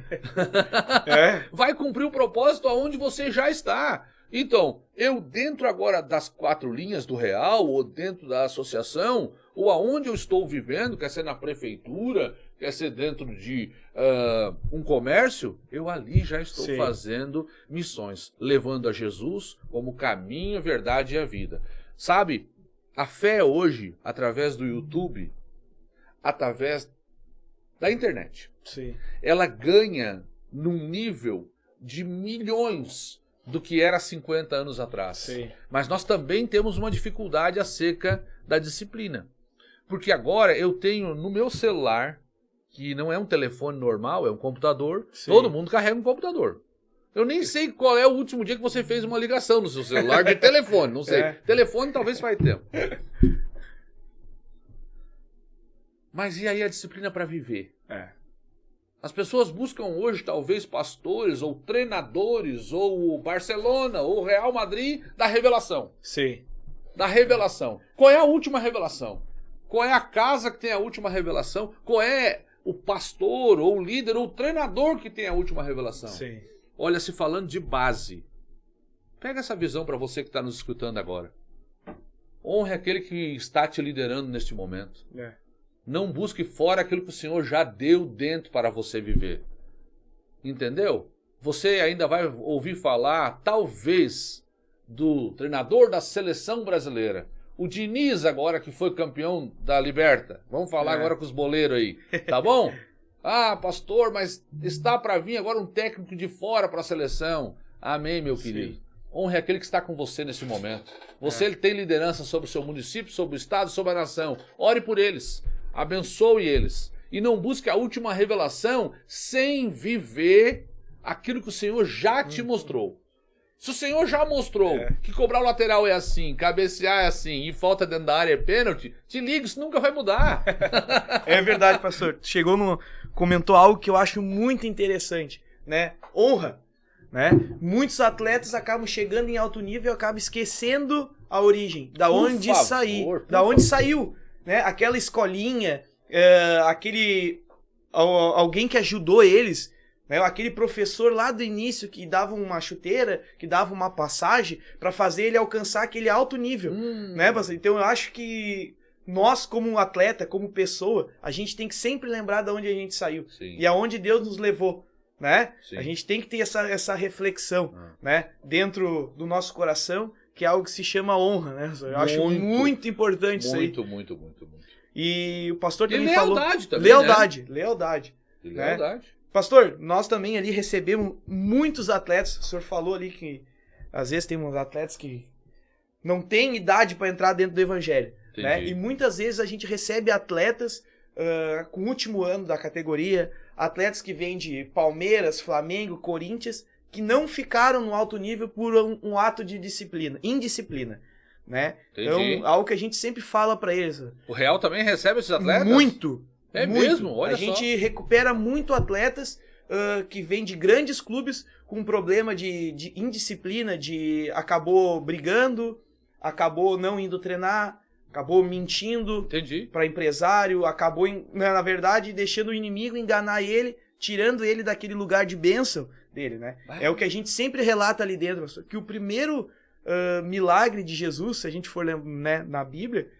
[SPEAKER 3] Vai cumprir o propósito aonde você já está. Então, eu dentro agora das 4 linhas do Real, ou dentro da associação, ou aonde eu estou vivendo, quer ser na prefeitura, quer ser dentro de um comércio, eu ali já estou fazendo missões, levando a Jesus como caminho, a verdade e a vida. Sabe, a fé hoje, através do YouTube, através da internet, ela ganha num nível de milhões do que era 50 anos atrás. Mas nós também temos uma dificuldade acerca da disciplina. Porque agora eu tenho no meu celular, que não é um telefone normal, é um computador. Sim. Todo mundo carrega um computador. Eu nem sei qual é o último dia que você fez uma ligação no seu celular de telefone, não sei. Telefone talvez faz tempo. Mas e aí a disciplina para viver? As pessoas buscam hoje talvez pastores ou treinadores ou o Barcelona ou o Real Madrid da revelação.
[SPEAKER 2] Sim.
[SPEAKER 3] Da revelação. Qual é a última revelação? Qual é a casa que tem a última revelação? Qual é o pastor ou o líder ou o treinador que tem a última revelação?
[SPEAKER 2] Sim.
[SPEAKER 3] Olha, se falando de base, pega essa visão para você que está nos escutando agora. Honre aquele que está te liderando neste momento. Não busque fora aquilo que o Senhor já deu dentro para você viver. Entendeu? Você ainda vai ouvir falar, talvez, do treinador da seleção brasileira. O Diniz agora que foi campeão da Liberta. Vamos falar agora com os boleiros aí, tá bom? Ah, pastor, mas está para vir agora um técnico de fora para a seleção. Amém, meu querido. Honre aquele que está com você nesse momento. Você ele tem liderança sobre o seu município, sobre o estado, sobre a nação. Ore por eles. Abençoe eles. E não busque a última revelação sem viver aquilo que o Senhor já te mostrou. Se o Senhor já mostrou que cobrar o lateral é assim, cabecear é assim e falta dentro da área é pênalti, te liga, isso nunca vai mudar.
[SPEAKER 2] É verdade, pastor. Comentou algo que eu acho muito interessante, né? Honra, né? Muitos atletas acabam chegando em alto nível e acabam esquecendo a origem, da onde saiu, né? Aquela escolinha, alguém que ajudou eles, né? Aquele professor lá do início que dava uma chuteira, que dava uma passagem para fazer ele alcançar aquele alto nível, né? Então eu acho que nós, como atleta, como pessoa, a gente tem que sempre lembrar de onde a gente saiu.
[SPEAKER 3] Sim.
[SPEAKER 2] E aonde Deus nos levou, né?
[SPEAKER 3] Sim.
[SPEAKER 2] A gente tem que ter essa reflexão, né? Dentro do nosso coração, que é algo que se chama honra, né? Eu acho muito importante isso aí.
[SPEAKER 3] Muito.
[SPEAKER 2] E o pastor também
[SPEAKER 3] lealdade
[SPEAKER 2] falou...
[SPEAKER 3] Também,
[SPEAKER 2] lealdade.
[SPEAKER 3] E lealdade.
[SPEAKER 2] Né? Pastor, nós também ali recebemos muitos atletas. O senhor falou ali que às vezes tem uns atletas que não têm idade para entrar dentro do evangelho. Né? E muitas vezes a gente recebe atletas com o último ano da categoria, atletas que vêm de Palmeiras, Flamengo, Corinthians, que não ficaram no alto nível por um ato de indisciplina. Né? Então, algo que a gente sempre fala para eles.
[SPEAKER 3] O Real também recebe esses atletas?
[SPEAKER 2] Muito.
[SPEAKER 3] Mesmo? Olha
[SPEAKER 2] só. A gente recupera muito atletas que vêm de grandes clubes com problema de indisciplina, acabou brigando, acabou não indo treinar, acabou mentindo para empresário, acabou, na verdade, deixando o inimigo enganar ele, tirando ele daquele lugar de bênção dele, né? É o que a gente sempre relata ali dentro, que o primeiro milagre de Jesus, se a gente for né, na Bíblia,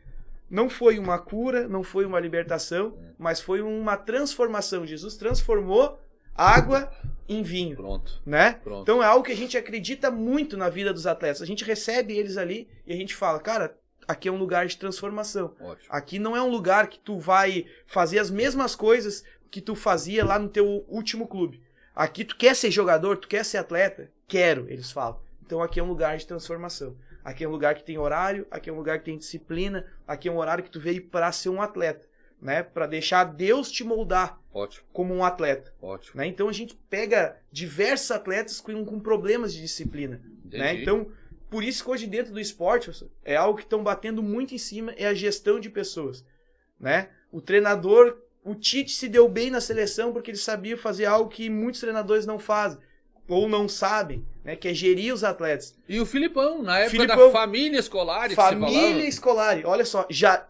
[SPEAKER 2] não foi uma cura, não foi uma libertação, mas foi uma transformação. Jesus transformou água em vinho.
[SPEAKER 3] Pronto.
[SPEAKER 2] Né?
[SPEAKER 3] Pronto.
[SPEAKER 2] Então é algo que a gente acredita muito na vida dos atletas. A gente recebe eles ali e a gente fala, cara, aqui é um lugar de transformação.
[SPEAKER 3] Ótimo.
[SPEAKER 2] Aqui não é um lugar que tu vai fazer as mesmas coisas que tu fazia lá no teu último clube. Aqui tu quer ser jogador, tu quer ser atleta? Quero, eles falam. Então aqui é um lugar de transformação. Aqui é um lugar que tem horário, aqui é um lugar que tem disciplina, aqui é um horário que tu veio para ser um atleta, né? Para deixar Deus te moldar como um atleta.
[SPEAKER 3] Ótimo.
[SPEAKER 2] Né? Então a gente pega diversos atletas com problemas de disciplina. Né? Então, por isso que hoje dentro do esporte, é algo que estão batendo muito em cima, é a gestão de pessoas. Né? O treinador, o Tite se deu bem na seleção porque ele sabia fazer algo que muitos treinadores não fazem. Ou não sabem, né, que é gerir os atletas.
[SPEAKER 3] E o Filipão, na época da família escolar.
[SPEAKER 2] Família escolar, olha só, já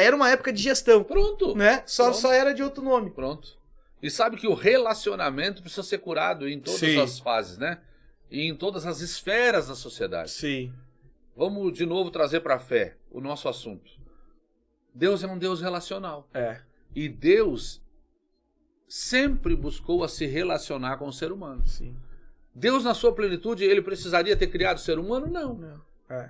[SPEAKER 2] era uma época de gestão.
[SPEAKER 3] Pronto.
[SPEAKER 2] Né? Só era de outro nome.
[SPEAKER 3] Pronto. E sabe que o relacionamento precisa ser curado em todas as fases, né? E em todas as esferas da sociedade.
[SPEAKER 2] Sim.
[SPEAKER 3] Vamos de novo trazer para a fé o nosso assunto. Deus é um Deus relacional. E Deus sempre buscou a se relacionar com o ser humano.
[SPEAKER 2] Sim.
[SPEAKER 3] Deus, na sua plenitude, ele precisaria ter criado o ser humano? Não.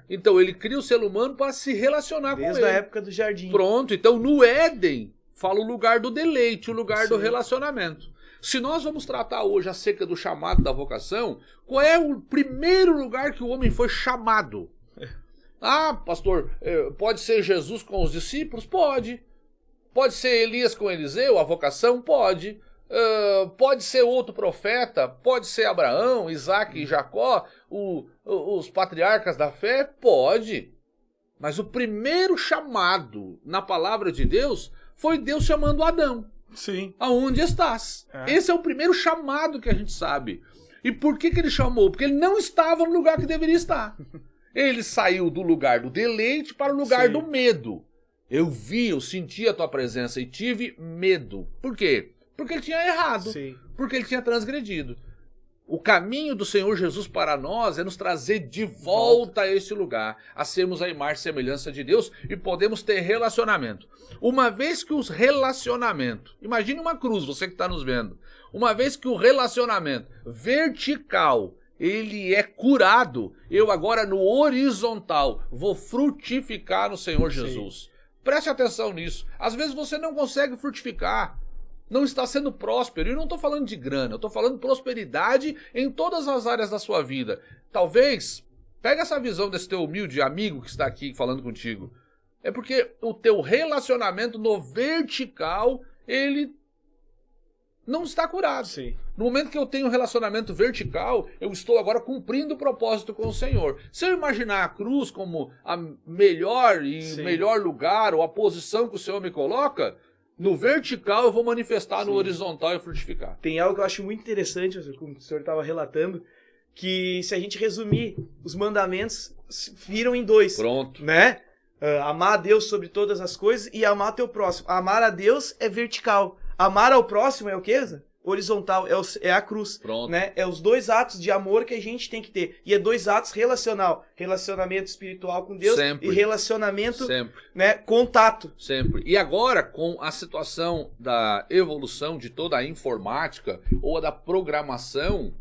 [SPEAKER 3] Então, ele cria o ser humano para se relacionar com ele.
[SPEAKER 2] Desde a época do jardim.
[SPEAKER 3] Pronto. Então, no Éden, fala o lugar do deleite, o lugar do relacionamento. Se nós vamos tratar hoje acerca do chamado da vocação, qual é o primeiro lugar que o homem foi chamado? Ah, pastor, pode ser Jesus com os discípulos? Pode. Pode ser Elias com Eliseu, a vocação? Pode. Pode ser outro profeta, pode ser Abraão, Isaac e Jacó, os patriarcas da fé? Pode. Mas o primeiro chamado na palavra de Deus foi Deus chamando Adão.
[SPEAKER 2] Sim.
[SPEAKER 3] Aonde estás? Esse é o primeiro chamado que a gente sabe. E por que ele chamou? Porque ele não estava no lugar que deveria estar. Ele saiu do lugar do deleite para o lugar do medo. Eu senti a tua presença e tive medo. Por quê? Porque ele tinha errado.
[SPEAKER 2] Sim.
[SPEAKER 3] Porque ele tinha transgredido. O caminho do Senhor Jesus para nós é nos trazer de volta a esse lugar, a sermos a imagem e semelhança de Deus e podemos ter relacionamento. Uma vez que os relacionamentos, imagine uma cruz, você que está nos vendo, uma vez que o relacionamento vertical, ele é curado, eu agora no horizontal vou frutificar no Senhor Jesus. Sim. Preste atenção nisso. Às vezes você não consegue frutificar, não está sendo próspero. E não estou falando de grana, eu estou falando de prosperidade em todas as áreas da sua vida. Talvez, pega essa visão desse teu humilde amigo que está aqui falando contigo. É porque o teu relacionamento no vertical, ele não está curado.
[SPEAKER 2] Sim.
[SPEAKER 3] No momento que eu tenho um relacionamento vertical, eu estou agora cumprindo o propósito com o Senhor. Se eu imaginar a cruz como a melhor melhor lugar, ou a posição que o Senhor me coloca, no vertical eu vou manifestar, no horizontal e frutificar.
[SPEAKER 2] Tem algo que eu acho muito interessante, como o senhor estava relatando, que se a gente resumir, os mandamentos viram em 2.
[SPEAKER 3] Pronto.
[SPEAKER 2] Né? Amar a Deus sobre todas as coisas e amar teu próximo. Amar a Deus é vertical. Amar ao próximo é o quê? Horizontal, é a cruz.
[SPEAKER 3] Pronto.
[SPEAKER 2] Né? É os 2 atos de amor que a gente tem que ter. E é 2 atos relacional. Relacionamento espiritual com Deus
[SPEAKER 3] sempre.
[SPEAKER 2] E relacionamento,
[SPEAKER 3] sempre.
[SPEAKER 2] Né, contato.
[SPEAKER 3] Sempre. E agora, com a situação da evolução de toda a informática ou da programação,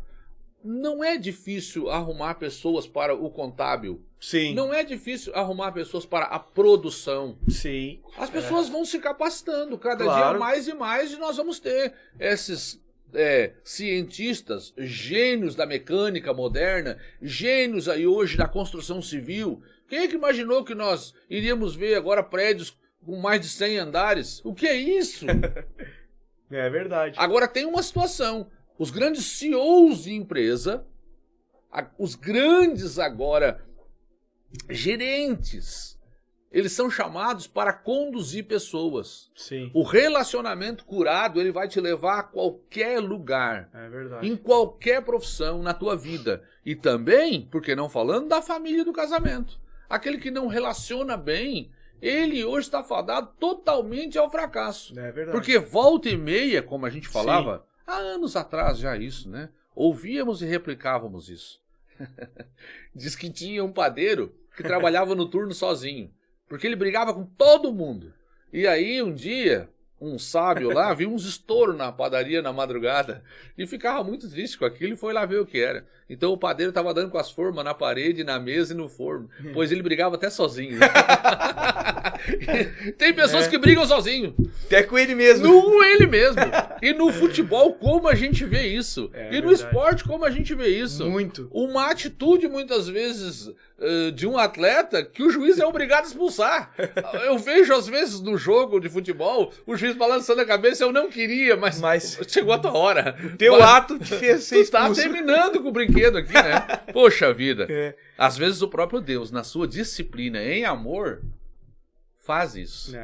[SPEAKER 3] não é difícil arrumar pessoas para o contábil.
[SPEAKER 2] Sim.
[SPEAKER 3] Não é difícil arrumar pessoas para a produção.
[SPEAKER 2] Sim.
[SPEAKER 3] As pessoas vão se capacitando cada dia mais e mais, e nós vamos ter esses cientistas, gênios da mecânica moderna, gênios aí hoje da construção civil. Quem é que imaginou que nós iríamos ver agora prédios com mais de 100 andares? O que é isso?
[SPEAKER 2] É verdade.
[SPEAKER 3] Agora tem uma situação. Os grandes CEOs de empresa, os grandes agora gerentes, eles são chamados para conduzir pessoas.
[SPEAKER 2] Sim.
[SPEAKER 3] O relacionamento curado, ele vai te levar a qualquer lugar.
[SPEAKER 2] É verdade.
[SPEAKER 3] Em qualquer profissão na tua vida. E também, por que não falando, da família e do casamento. Aquele que não relaciona bem, ele hoje está fadado totalmente ao fracasso.
[SPEAKER 2] É verdade.
[SPEAKER 3] Porque volta e meia, como a gente falava, há anos atrás já isso, né? Ouvíamos e replicávamos isso. Diz que tinha um padeiro que trabalhava no turno sozinho, porque ele brigava com todo mundo. E aí um dia, um sábio lá viu uns estouros na padaria na madrugada e ficava muito triste com aquilo e foi lá ver o que era. Então o padeiro estava dando com as formas na parede, na mesa e no forno, pois ele brigava até sozinho. Tem pessoas que brigam sozinho.
[SPEAKER 2] Até com ele mesmo.
[SPEAKER 3] Com ele mesmo. E no futebol, como a gente vê isso. E no esporte, como a gente vê isso.
[SPEAKER 2] Muito.
[SPEAKER 3] Uma atitude, muitas vezes, de um atleta que o juiz é obrigado a expulsar. Eu vejo, às vezes, no jogo de futebol, o juiz balançando a cabeça, eu não queria, mas chegou a tua hora.
[SPEAKER 2] O teu ato te fez ser expulso.
[SPEAKER 3] Tu tá terminando com o brinquedo aqui, né? Poxa vida. Às vezes o próprio Deus, na sua disciplina, em amor, faz isso.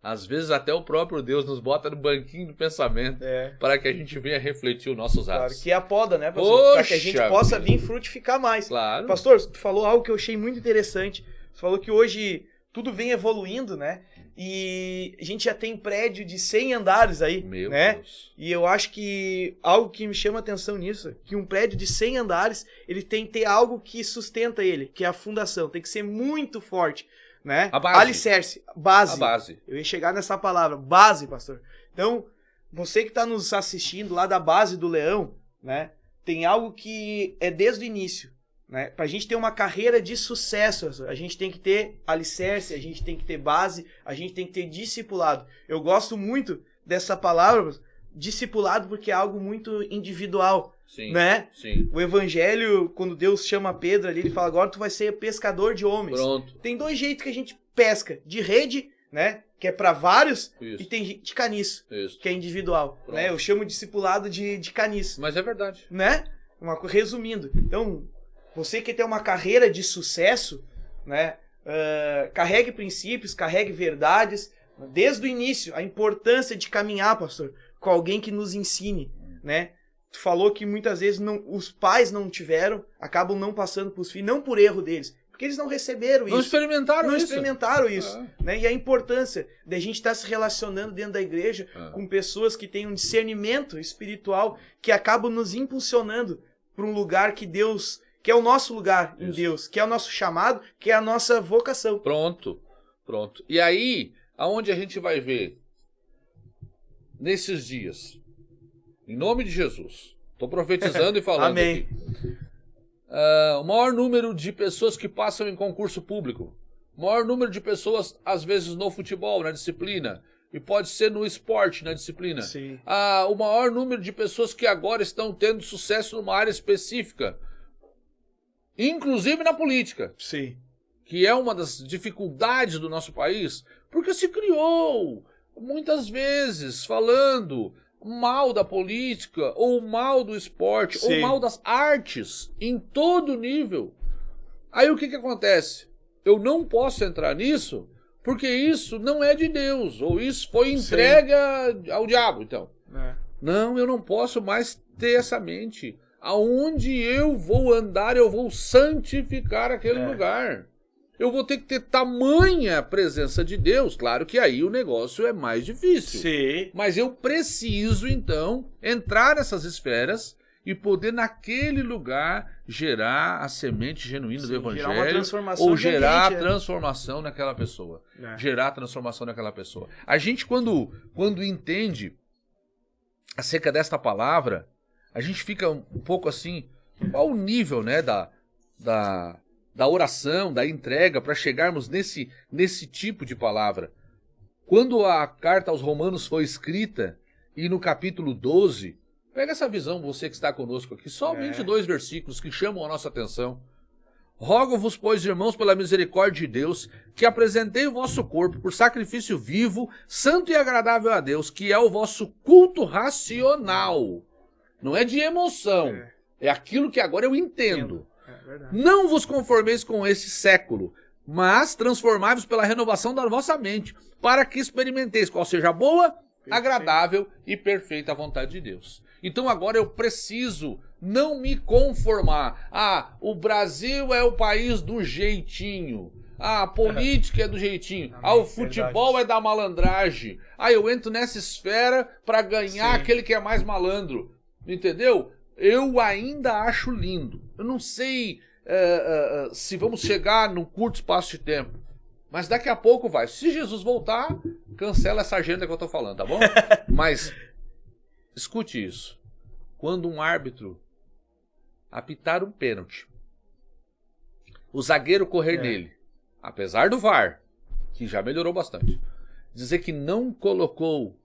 [SPEAKER 3] Às vezes até o próprio Deus nos bota no banquinho do pensamento para que a gente venha refletir os nossos atos.
[SPEAKER 2] Claro, que é a poda, né, pastor? Para que a gente possa vir frutificar mais.
[SPEAKER 3] Claro.
[SPEAKER 2] Pastor, tu falou algo que eu achei muito interessante. Você falou que hoje tudo vem evoluindo, né? E a gente já tem prédio de 100 andares aí,
[SPEAKER 3] Meu
[SPEAKER 2] né?
[SPEAKER 3] Deus.
[SPEAKER 2] E eu acho que algo que me chama a atenção nisso, que um prédio de 100 andares, ele tem que ter algo que sustenta ele, que é a fundação. Tem que ser muito forte, né?
[SPEAKER 3] A base.
[SPEAKER 2] Alicerce, base.
[SPEAKER 3] A base.
[SPEAKER 2] Eu ia chegar nessa palavra, base, pastor. Então, você que está nos assistindo lá da base do Leão, né? Tem algo que é desde o início. Né? Para a gente ter uma carreira de sucesso, a gente tem que ter alicerce, a gente tem que ter base, a gente tem que ter discipulado. Eu gosto muito dessa palavra, discipulado, porque é algo muito individual.
[SPEAKER 3] Sim,
[SPEAKER 2] né?
[SPEAKER 3] Sim.
[SPEAKER 2] O evangelho, quando Deus chama Pedro ali, ele fala, agora tu vai ser pescador de homens.
[SPEAKER 3] Pronto.
[SPEAKER 2] Tem 2 jeitos que a gente pesca, de rede, né? Que é para vários,
[SPEAKER 3] Isso.
[SPEAKER 2] e tem gente de caniço,
[SPEAKER 3] Isso.
[SPEAKER 2] que é individual, né? Eu chamo discipulado de caniço.
[SPEAKER 3] Mas é verdade.
[SPEAKER 2] Né? Resumindo, então, você que tem uma carreira de sucesso, né? Carregue princípios, carregue verdades, desde o início, a importância de caminhar, pastor, com alguém que nos ensine, né? Tu falou que muitas vezes os pais não tiveram, acabam não passando para os filhos, não por erro deles, porque eles não receberam isso.
[SPEAKER 3] Não experimentaram
[SPEAKER 2] isso. Né? E a importância de a gente estar se relacionando dentro da igreja com pessoas que têm um discernimento espiritual, que acabam nos impulsionando para um lugar que Deus, que é o nosso lugar em Deus, que é o nosso chamado, que é a nossa vocação.
[SPEAKER 3] Pronto. E aí, aonde a gente vai ver nesses dias, em nome de Jesus, estou profetizando e falando
[SPEAKER 2] Amém.
[SPEAKER 3] Aqui. O maior número de pessoas que passam em concurso público, o maior número de pessoas, às vezes, no futebol, na disciplina, e pode ser no esporte, na disciplina.
[SPEAKER 2] Sim.
[SPEAKER 3] O maior número de pessoas que agora estão tendo sucesso numa área específica, inclusive na política.
[SPEAKER 2] Sim.
[SPEAKER 3] Que é uma das dificuldades do nosso país, porque se criou, muitas vezes, falando mal da política, ou mal do esporte,
[SPEAKER 2] Sim.
[SPEAKER 3] ou mal das artes, em todo nível. Aí o que acontece? Eu não posso entrar nisso, porque isso não é de Deus, ou isso foi entregue ao diabo, então. Não, eu não posso mais ter essa mente. Aonde eu vou andar, eu vou santificar aquele lugar. Eu vou ter que ter tamanha presença de Deus. Claro que aí o negócio é mais difícil.
[SPEAKER 2] Sim.
[SPEAKER 3] Mas eu preciso, então, entrar nessas esferas e poder, naquele lugar, gerar a semente genuína do Evangelho. Ou gerar a transformação naquela pessoa. Gerar a transformação naquela pessoa. A gente, quando entende acerca desta palavra, a gente fica um pouco assim, qual o nível, né, da oração, da entrega, para chegarmos nesse tipo de palavra. Quando a carta aos Romanos foi escrita, e no capítulo 12, pega essa visão, você que está conosco aqui, só 22 versículos que chamam a nossa atenção. Rogo-vos, pois, irmãos, pela misericórdia de Deus, que apresentei o vosso corpo por sacrifício vivo, santo e agradável a Deus, que é o vosso culto racional. Não é de emoção, é aquilo que agora eu entendo. Não vos conformeis com esse século, mas transformai-vos pela renovação da vossa mente, para que experimenteis qual seja a boa, agradável e perfeita vontade de Deus. Então agora eu preciso não me conformar. O Brasil é o país do jeitinho. A política é do jeitinho. O futebol é da malandragem. Eu entro nessa esfera para ganhar aquele que é mais malandro. Entendeu? Eu ainda acho lindo. Eu não sei se vamos chegar num curto espaço de tempo. Mas daqui a pouco vai. Se Jesus voltar, cancela essa agenda que eu tô falando, tá bom? Mas escute isso. Quando um árbitro apitar um pênalti, o zagueiro correr nele, apesar do VAR, que já melhorou bastante, dizer que não colocou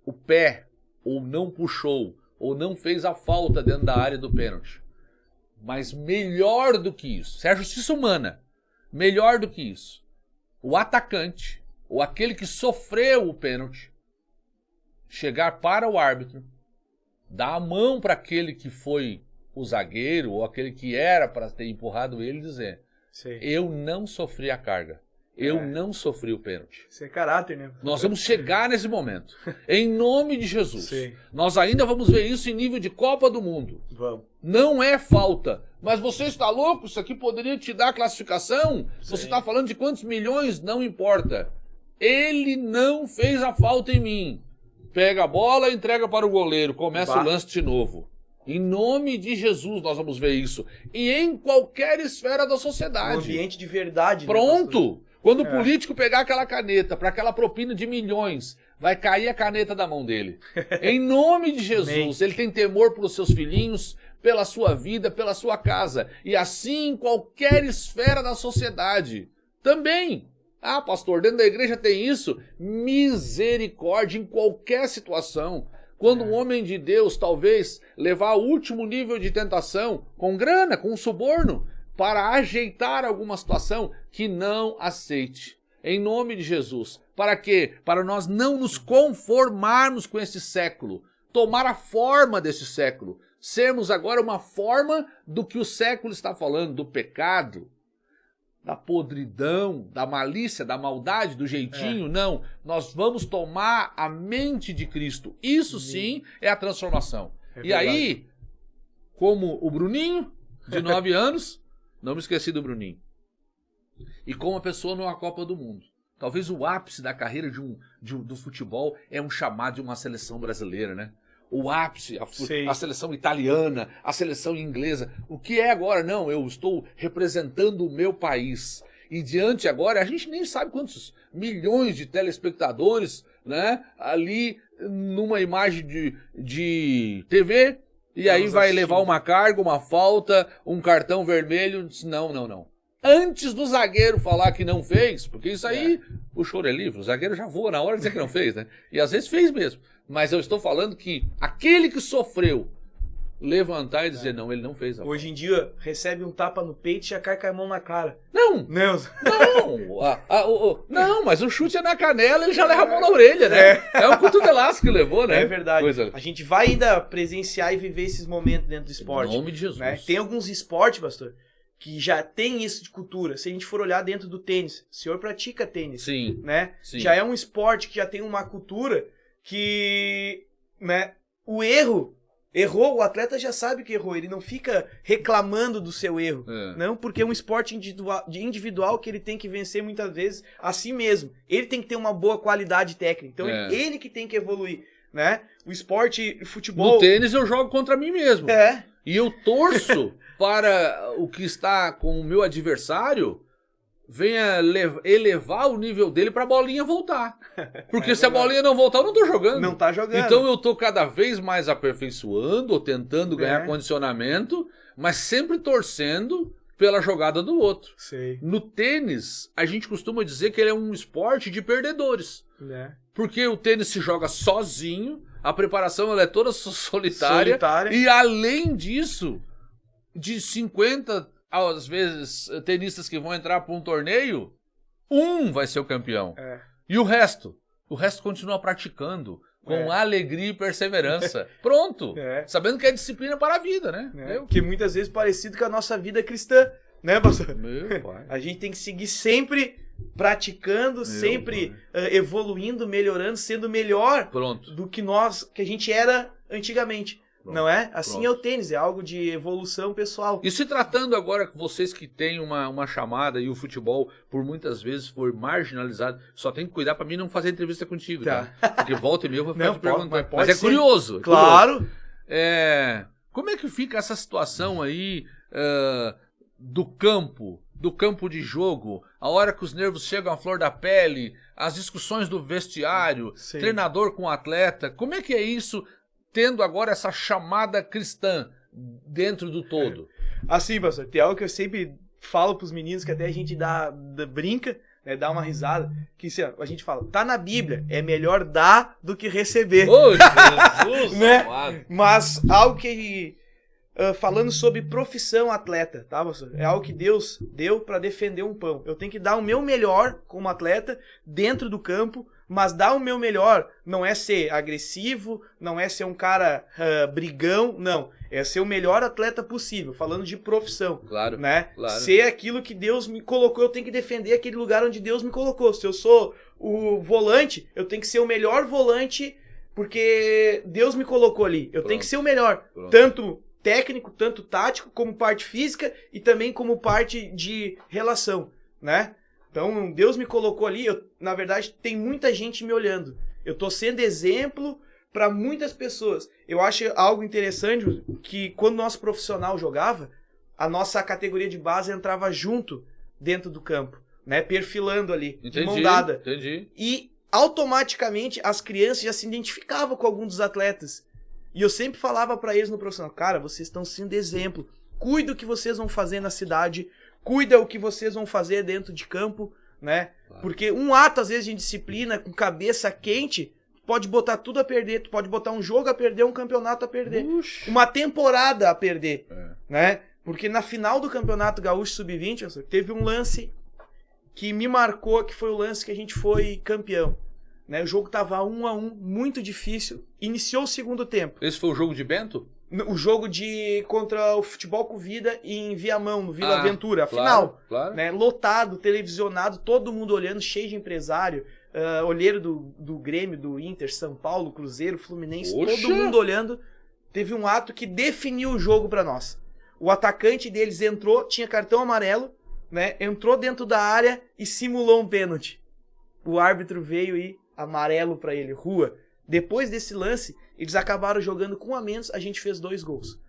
[SPEAKER 3] o pé, ou não puxou, ou não fez a falta dentro da área do pênalti. Mas melhor do que isso, é a justiça humana, melhor do que isso, o atacante, ou aquele que sofreu o pênalti, chegar para o árbitro, dar a mão para aquele que foi o zagueiro, ou aquele que era para ter empurrado ele, e dizer: eu não sofri a carga. Eu não sofri o pênalti.
[SPEAKER 2] Isso é caráter, né?
[SPEAKER 3] Nós vamos chegar nesse momento. Em nome de Jesus. Nós ainda vamos ver isso em nível de Copa do Mundo.
[SPEAKER 2] Vamos.
[SPEAKER 3] Não é falta. Mas você está louco? Isso aqui poderia te dar classificação? Você está falando de quantos milhões? Não importa. Ele não fez a falta em mim. Pega a bola e entrega para o goleiro. Começa o lance de novo. Em nome de Jesus nós vamos ver isso. E em qualquer esfera da sociedade.
[SPEAKER 2] Um ambiente de verdade.
[SPEAKER 3] Pronto. Né, quando o político pegar aquela caneta para aquela propina de milhões, vai cair a caneta da mão dele. Em nome de Jesus. Ele tem temor pelos seus filhinhos, pela sua vida, pela sua casa. E assim em qualquer esfera da sociedade. Também. Pastor, dentro da igreja tem isso. Misericórdia em qualquer situação. Quando um homem de Deus, talvez, levar ao último nível de tentação, com grana, com suborno, para ajeitar alguma situação, que não aceite. em nome de Jesus. Para quê? Para nós não nos conformarmos com esse século, tomar a forma desse século, sermos agora uma forma do que o século está falando, do pecado, da podridão, da malícia, da maldade, do jeitinho. Não, nós vamos tomar a mente de Cristo. Isso sim é a transformação. E aí, como o Bruninho, de 9 anos, não me esqueci do Bruninho, e como uma pessoa numa Copa do Mundo. Talvez o ápice da carreira do futebol é um chamado de uma seleção brasileira, né? O ápice, a seleção italiana, a seleção inglesa. O que é agora? Não, eu estou representando o meu país. E diante agora, a gente nem sabe quantos milhões de telespectadores, né? Ali numa imagem de TV, e aí vai levar uma carga, uma falta, um cartão vermelho. Não. Antes do zagueiro falar que não fez, porque isso aí, o choro é livre, o zagueiro já voa na hora de dizer que não fez, né? E às vezes fez mesmo. Mas eu estou falando que aquele que sofreu levantar e dizer, não, ele não fez.
[SPEAKER 2] Hoje em dia, recebe um tapa no peito e já cai com a mão na cara.
[SPEAKER 3] Não, mas o chute é na canela, ele já leva a mão na orelha, né? É um cotovelaço que levou, né?
[SPEAKER 2] É verdade. A gente vai ainda presenciar e viver esses momentos dentro do esporte.
[SPEAKER 3] Em nome de Jesus.
[SPEAKER 2] Né? Tem alguns esportes, pastor, que já tem isso de cultura. Se a gente for olhar dentro do tênis, o senhor pratica tênis,
[SPEAKER 3] sim,
[SPEAKER 2] né?
[SPEAKER 3] Sim.
[SPEAKER 2] Já é um esporte que já tem uma cultura que, né, o errou, o atleta já sabe que errou, ele não fica reclamando do seu erro, não, porque é um esporte individual que ele tem que vencer muitas vezes a si mesmo. Ele tem que ter uma boa qualidade técnica, então ele que tem que evoluir, né? O esporte, o futebol...
[SPEAKER 3] No tênis eu jogo contra mim mesmo. E eu torço para o que está com o meu adversário venha elevar o nível dele para a bolinha voltar. Porque se a bolinha não voltar, eu não tô jogando.
[SPEAKER 2] Não tá jogando.
[SPEAKER 3] Então eu tô cada vez mais aperfeiçoando ou tentando ganhar condicionamento, mas sempre torcendo pela jogada do outro.
[SPEAKER 2] Sei.
[SPEAKER 3] No tênis, a gente costuma dizer que ele é um esporte de perdedores. Porque o tênis se joga sozinho, a preparação ela é toda solitária. E além disso, de 50, às vezes, tenistas que vão entrar para um torneio, um vai ser o campeão. E o resto continua praticando com alegria e perseverança. Pronto. Sabendo que é disciplina para a vida, né?
[SPEAKER 2] Que muitas vezes parecido com a nossa vida cristã, né, pastor? Meu pai. A gente tem que seguir sempre praticando, sempre evoluindo, melhorando, sendo melhor do que a gente era antigamente. Não é? Assim é o tênis, é algo de evolução pessoal.
[SPEAKER 3] E se tratando agora com vocês que têm uma chamada e o futebol por muitas vezes foi marginalizado, só tem que cuidar pra mim não fazer entrevista contigo, tá? Porque volta e meia eu vou ficar te perguntando. Mas é curioso.
[SPEAKER 2] Claro.
[SPEAKER 3] Como é que fica essa situação aí do campo de jogo, a hora que os nervos chegam à flor da pele, as discussões do vestiário, treinador com atleta, como é que é isso, tendo agora essa chamada cristã dentro do todo?
[SPEAKER 2] Assim, pastor, tem algo que eu sempre falo pros meninos, que até a gente brinca, né, dá uma risada, que a gente fala, tá na Bíblia, é melhor dar do que receber.
[SPEAKER 3] Ô, Jesus,
[SPEAKER 2] né? Mas algo que... falando sobre profissão atleta, tá, pastor? É algo que Deus deu para defender um pão. Eu tenho que dar o meu melhor como atleta dentro do campo, mas dar o meu melhor não é ser agressivo, não é ser um cara brigão, não. É ser o melhor atleta possível, falando de profissão.
[SPEAKER 3] Claro,
[SPEAKER 2] né?
[SPEAKER 3] Claro.
[SPEAKER 2] Ser aquilo que Deus me colocou, eu tenho que defender aquele lugar onde Deus me colocou. Se eu sou o volante, eu tenho que ser o melhor volante, porque Deus me colocou ali. Eu tenho que ser o melhor. Tanto técnico, tanto tático, como parte física e também como parte de relação, né? Então, Deus me colocou ali, na verdade, tem muita gente me olhando. Eu tô sendo exemplo para muitas pessoas. Eu acho algo interessante que quando nosso profissional jogava, a nossa categoria de base entrava junto dentro do campo, né? Perfilando ali, de mão dada.
[SPEAKER 3] Entendi.
[SPEAKER 2] E automaticamente as crianças já se identificavam com algum dos atletas. E eu sempre falava pra eles no profissional, cara, vocês estão sendo exemplo. Cuida o que vocês vão fazer na cidade, cuida o que vocês vão fazer dentro de campo, né? Claro. Porque um ato, às vezes, de disciplina, com cabeça quente, pode botar tudo a perder. Tu pode botar um jogo a perder, um campeonato a perder. Uma temporada a perder, né? Porque na final do Campeonato Gaúcho Sub-20, teve um lance que me marcou, que foi o lance que a gente foi campeão. Né? O jogo tava 1-1, muito difícil. Iniciou o segundo tempo.
[SPEAKER 3] Esse foi o jogo de Bento?
[SPEAKER 2] O jogo contra o Futebol com Vida em Viamão, no Vila Aventura. A final.
[SPEAKER 3] Claro.
[SPEAKER 2] Né? Lotado, televisionado, todo mundo olhando, cheio de empresário. Olheiro do Grêmio, do Inter, São Paulo, Cruzeiro, Fluminense.
[SPEAKER 3] Poxa.
[SPEAKER 2] Todo mundo olhando. Teve um ato que definiu o jogo pra nós. O atacante deles entrou, tinha cartão amarelo, né? Entrou dentro da área e simulou um pênalti. O árbitro veio e amarelo pra ele, rua. Depois desse lance, eles acabaram jogando com 1 a menos, a gente fez 2 gols.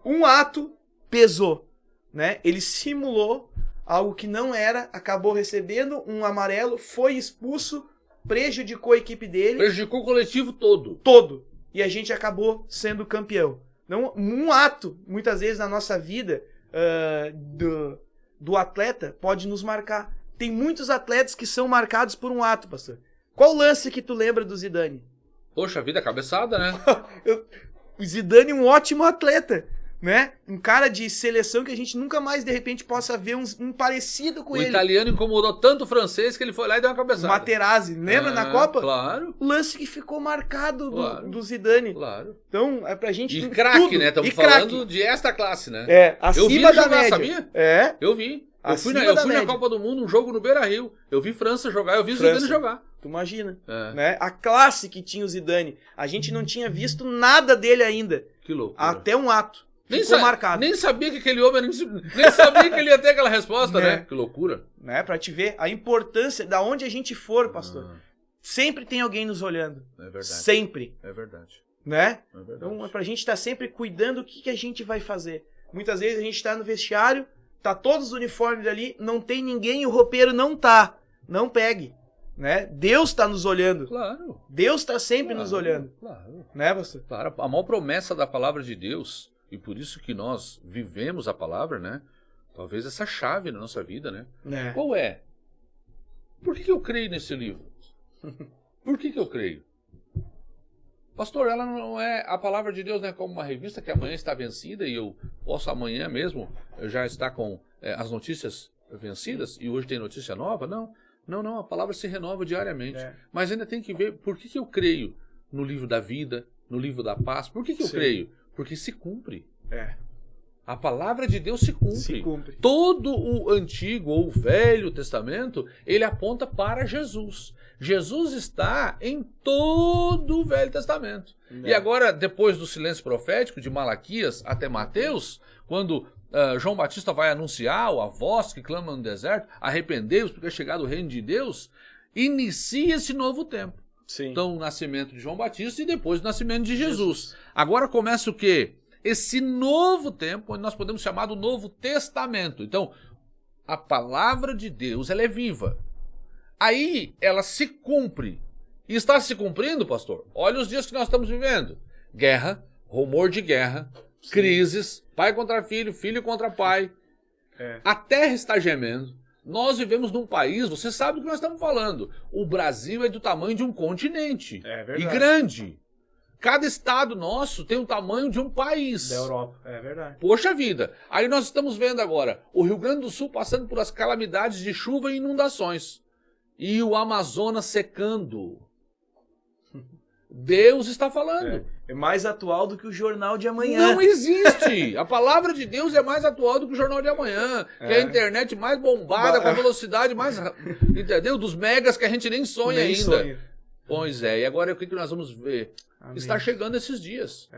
[SPEAKER 2] Um ato pesou, né? Ele simulou algo que não era, acabou recebendo um amarelo, foi expulso, prejudicou a equipe dele.
[SPEAKER 3] Prejudicou o coletivo todo.
[SPEAKER 2] Todo. E a gente acabou sendo campeão. Então, um ato, muitas vezes na nossa vida, do atleta, pode nos marcar. Tem muitos atletas que são marcados por um ato, pastor. Qual lance que tu lembra do Zidane?
[SPEAKER 3] Poxa vida, cabeçada, né?
[SPEAKER 2] O Zidane é um ótimo atleta, né? Um cara de seleção que a gente nunca mais, de repente, possa ver um parecido com ele.
[SPEAKER 3] O italiano incomodou tanto o francês que ele foi lá e deu uma cabeçada.
[SPEAKER 2] Materazzi, lembra na Copa?
[SPEAKER 3] Claro.
[SPEAKER 2] O lance que ficou marcado do Zidane.
[SPEAKER 3] Claro.
[SPEAKER 2] Então, é pra gente...
[SPEAKER 3] E craque, né? Estamos falando de esta classe, né?
[SPEAKER 2] Acima
[SPEAKER 3] eu vi
[SPEAKER 2] da
[SPEAKER 3] jogar,
[SPEAKER 2] média.
[SPEAKER 3] Sabia?
[SPEAKER 2] Eu vi.
[SPEAKER 3] Eu fui na Copa do Mundo, um jogo no Beira-Rio. Eu vi França jogar, eu vi o Zidane jogar.
[SPEAKER 2] Tu imagina, né? A classe que tinha o Zidane. A gente não tinha visto nada dele ainda.
[SPEAKER 3] Que loucura.
[SPEAKER 2] Até um ato. Ficou marcado.
[SPEAKER 3] Nem sabia que aquele homem... Nem sabia que ele ia ter aquela resposta, né? Que loucura.
[SPEAKER 2] Né? Pra te ver a importância da onde a gente for, pastor. Sempre tem alguém nos olhando.
[SPEAKER 3] É verdade.
[SPEAKER 2] Sempre.
[SPEAKER 3] É verdade.
[SPEAKER 2] Né?
[SPEAKER 3] É verdade.
[SPEAKER 2] Então é pra gente estar sempre cuidando o que a gente vai fazer. Muitas vezes a gente tá no vestiário, tá todos os uniformes ali, não tem ninguém e o roupeiro não tá. Não pegue. Né? Deus tá nos olhando.
[SPEAKER 3] Claro.
[SPEAKER 2] Deus tá sempre nos olhando.
[SPEAKER 3] Claro.
[SPEAKER 2] Né, pastor?
[SPEAKER 3] Claro. A maior promessa da palavra de Deus, e por isso que nós vivemos a palavra, né? Talvez essa chave na nossa vida, né? Qual é? Por que eu creio nesse livro? Por que eu creio? Pastor, ela não é... A palavra de Deus não é como uma revista que amanhã está vencida e eu posso amanhã mesmo já estar com as notícias vencidas e hoje tem notícia nova? Não, a palavra se renova diariamente. Mas ainda tem que ver por que eu creio no livro da vida, no livro da paz. Por que eu creio? Porque se cumpre. A palavra de Deus se cumpre.
[SPEAKER 2] Se cumpre.
[SPEAKER 3] Todo o Antigo ou o Velho Testamento, ele aponta para Jesus. Jesus está em todo o Velho Testamento. E agora, depois do silêncio profético de Malaquias até Mateus, quando João Batista vai anunciar a voz que clama no deserto, arrependei-vos porque é chegado o reino de Deus, inicia esse novo tempo.
[SPEAKER 2] Sim.
[SPEAKER 3] Então, o nascimento de João Batista e depois o nascimento de Jesus. Agora começa o quê? Esse novo tempo, onde nós podemos chamar do Novo Testamento. Então, a palavra de Deus, ela é viva. Aí, ela se cumpre. E está se cumprindo, pastor? Olha os dias que nós estamos vivendo. Guerra, rumor de guerra, crises, pai contra filho, filho contra pai. A terra está gemendo. Nós vivemos num país, você sabe do que nós estamos falando. O Brasil é do tamanho de um continente.
[SPEAKER 2] É verdade.
[SPEAKER 3] E grande. Cada estado nosso tem o tamanho de um país.
[SPEAKER 2] Da Europa, é verdade.
[SPEAKER 3] Poxa vida. Aí nós estamos vendo agora o Rio Grande do Sul passando por as calamidades de chuva e inundações. E o Amazonas secando. Deus está falando.
[SPEAKER 2] É mais atual do que o Jornal de Amanhã.
[SPEAKER 3] Não existe. A palavra de Deus é mais atual do que o Jornal de Amanhã. Que é a internet mais bombada, com a velocidade mais... Entendeu? Dos megas que a gente nem sonha ainda. Pois é. E agora o que nós vamos ver? Amém. Está chegando esses dias.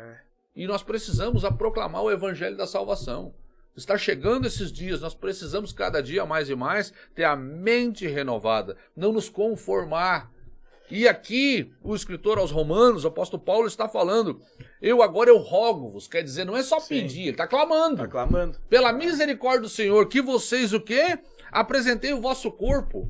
[SPEAKER 3] E nós precisamos proclamar o evangelho da salvação. Está chegando esses dias, nós precisamos cada dia mais e mais ter a mente renovada, não nos conformar. E aqui o escritor aos Romanos, o apóstolo Paulo, está falando, eu rogo-vos, quer dizer, não é só pedir, ele está clamando.
[SPEAKER 2] Está clamando.
[SPEAKER 3] Pela misericórdia do Senhor, que vocês o quê? Apresentei o vosso corpo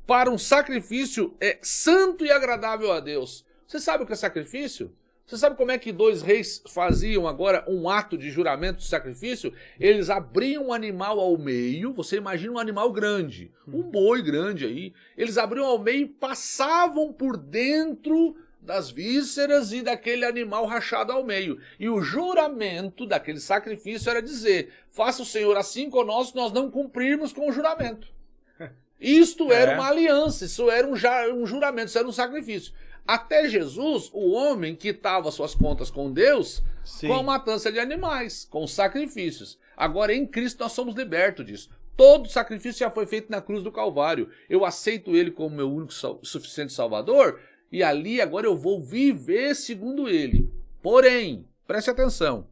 [SPEAKER 3] para um sacrifício santo e agradável a Deus. Você sabe o que é sacrifício? Você sabe como é que 2 reis faziam agora um ato de juramento de sacrifício? Eles abriam um animal ao meio, você imagina um animal grande, um boi grande aí. Eles abriam ao meio e passavam por dentro das vísceras e daquele animal rachado ao meio. E o juramento daquele sacrifício era dizer, faça o Senhor assim conosco, nós não cumprirmos com o juramento. Isto era uma aliança, isso era um juramento, isso era um sacrifício. Até Jesus, o homem quitava suas contas com Deus com a matança de animais, com os sacrifícios. Agora, em Cristo, nós somos libertos disso. Todo sacrifício já foi feito na cruz do Calvário. Eu aceito ele como meu único suficiente Salvador, e ali agora eu vou viver segundo ele. Porém, preste atenção,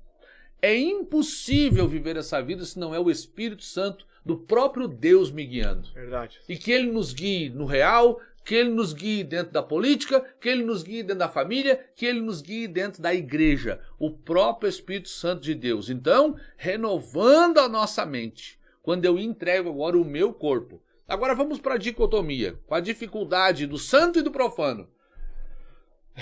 [SPEAKER 3] é impossível viver essa vida se não é o Espírito Santo do próprio Deus me guiando.
[SPEAKER 2] Verdade.
[SPEAKER 3] E que ele nos guie no real, que ele nos guie dentro da política, que ele nos guie dentro da família, que ele nos guie dentro da igreja. O próprio Espírito Santo de Deus. Então, renovando a nossa mente, quando eu entrego agora o meu corpo. Agora vamos para a dicotomia, com a dificuldade do santo e do profano.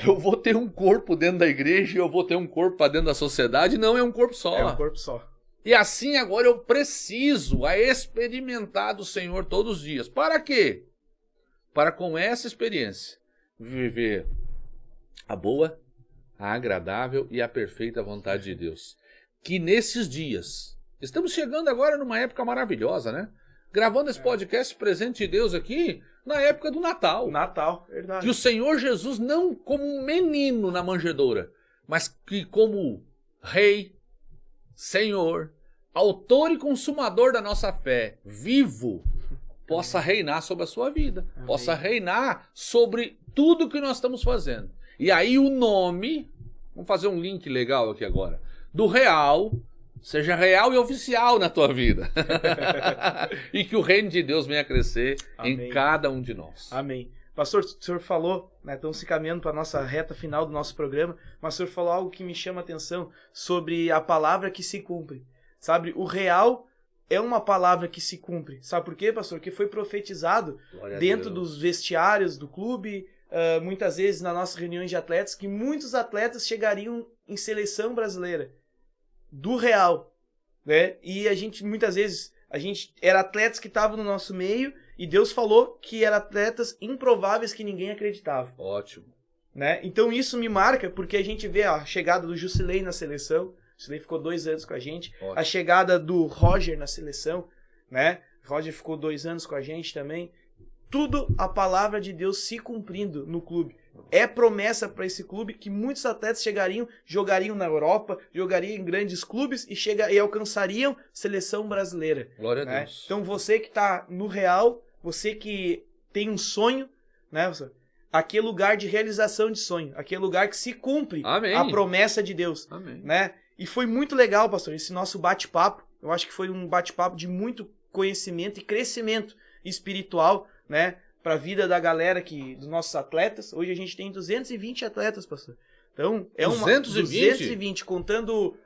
[SPEAKER 3] Eu vou ter um corpo dentro da igreja e eu vou ter um corpo para dentro da sociedade. Não, é um corpo só.
[SPEAKER 2] É um corpo só.
[SPEAKER 3] E assim agora eu preciso experimentar do Senhor todos os dias. Para quê? Para com essa experiência viver a boa, a agradável e a perfeita vontade de Deus. Que nesses dias, estamos chegando agora numa época maravilhosa, né? Gravando esse podcast Presente de Deus aqui, na época do Natal.
[SPEAKER 2] Natal, verdade.
[SPEAKER 3] Que o Senhor Jesus não como um menino na manjedoura, mas que como Rei, Senhor, autor e consumador da nossa fé, vivo, possa reinar sobre a sua vida. Amém. Possa reinar sobre tudo que nós estamos fazendo. E aí o nome, vamos fazer um link legal aqui agora, do real, seja real e oficial na tua vida. E que o reino de Deus venha crescer em cada um de nós.
[SPEAKER 2] Amém. Pastor, o senhor falou, né, estamos se caminhando para a nossa reta final do nosso programa, mas o senhor falou algo que me chama a atenção sobre a palavra que se cumpre. Sabe, o real é uma palavra que se cumpre. Sabe por quê, pastor? Que foi profetizado dentro dos vestiários do clube, muitas vezes nas nossas reuniões de atletas, que muitos atletas chegariam em seleção brasileira do real, né? E a gente, muitas vezes, era atletas que estavam no nosso meio e Deus falou que eram atletas improváveis que ninguém acreditava.
[SPEAKER 3] Ótimo.
[SPEAKER 2] Né? Então isso me marca porque a gente vê a chegada do Jusilei na seleção. O Jusilei ficou 2 anos com a gente. Ótimo. A chegada do Roger na seleção, né? Roger ficou 2 anos com a gente também. Tudo a palavra de Deus se cumprindo no clube. É promessa para esse clube que muitos atletas jogariam na Europa, jogariam em grandes clubes e alcançariam seleção brasileira.
[SPEAKER 3] Glória
[SPEAKER 2] né?
[SPEAKER 3] a Deus.
[SPEAKER 2] Então você que está no real, você que tem um sonho, né? Aquele lugar de realização de sonho, aquele lugar que se cumpre
[SPEAKER 3] Amém.
[SPEAKER 2] A promessa de Deus.
[SPEAKER 3] Amém.
[SPEAKER 2] Né? E foi muito legal, pastor, esse nosso bate-papo. Eu acho que foi um bate-papo de muito conhecimento e crescimento espiritual, né? Para a vida da galera, dos nossos atletas. Hoje a gente tem 220 atletas, pastor. Então, é 220 contando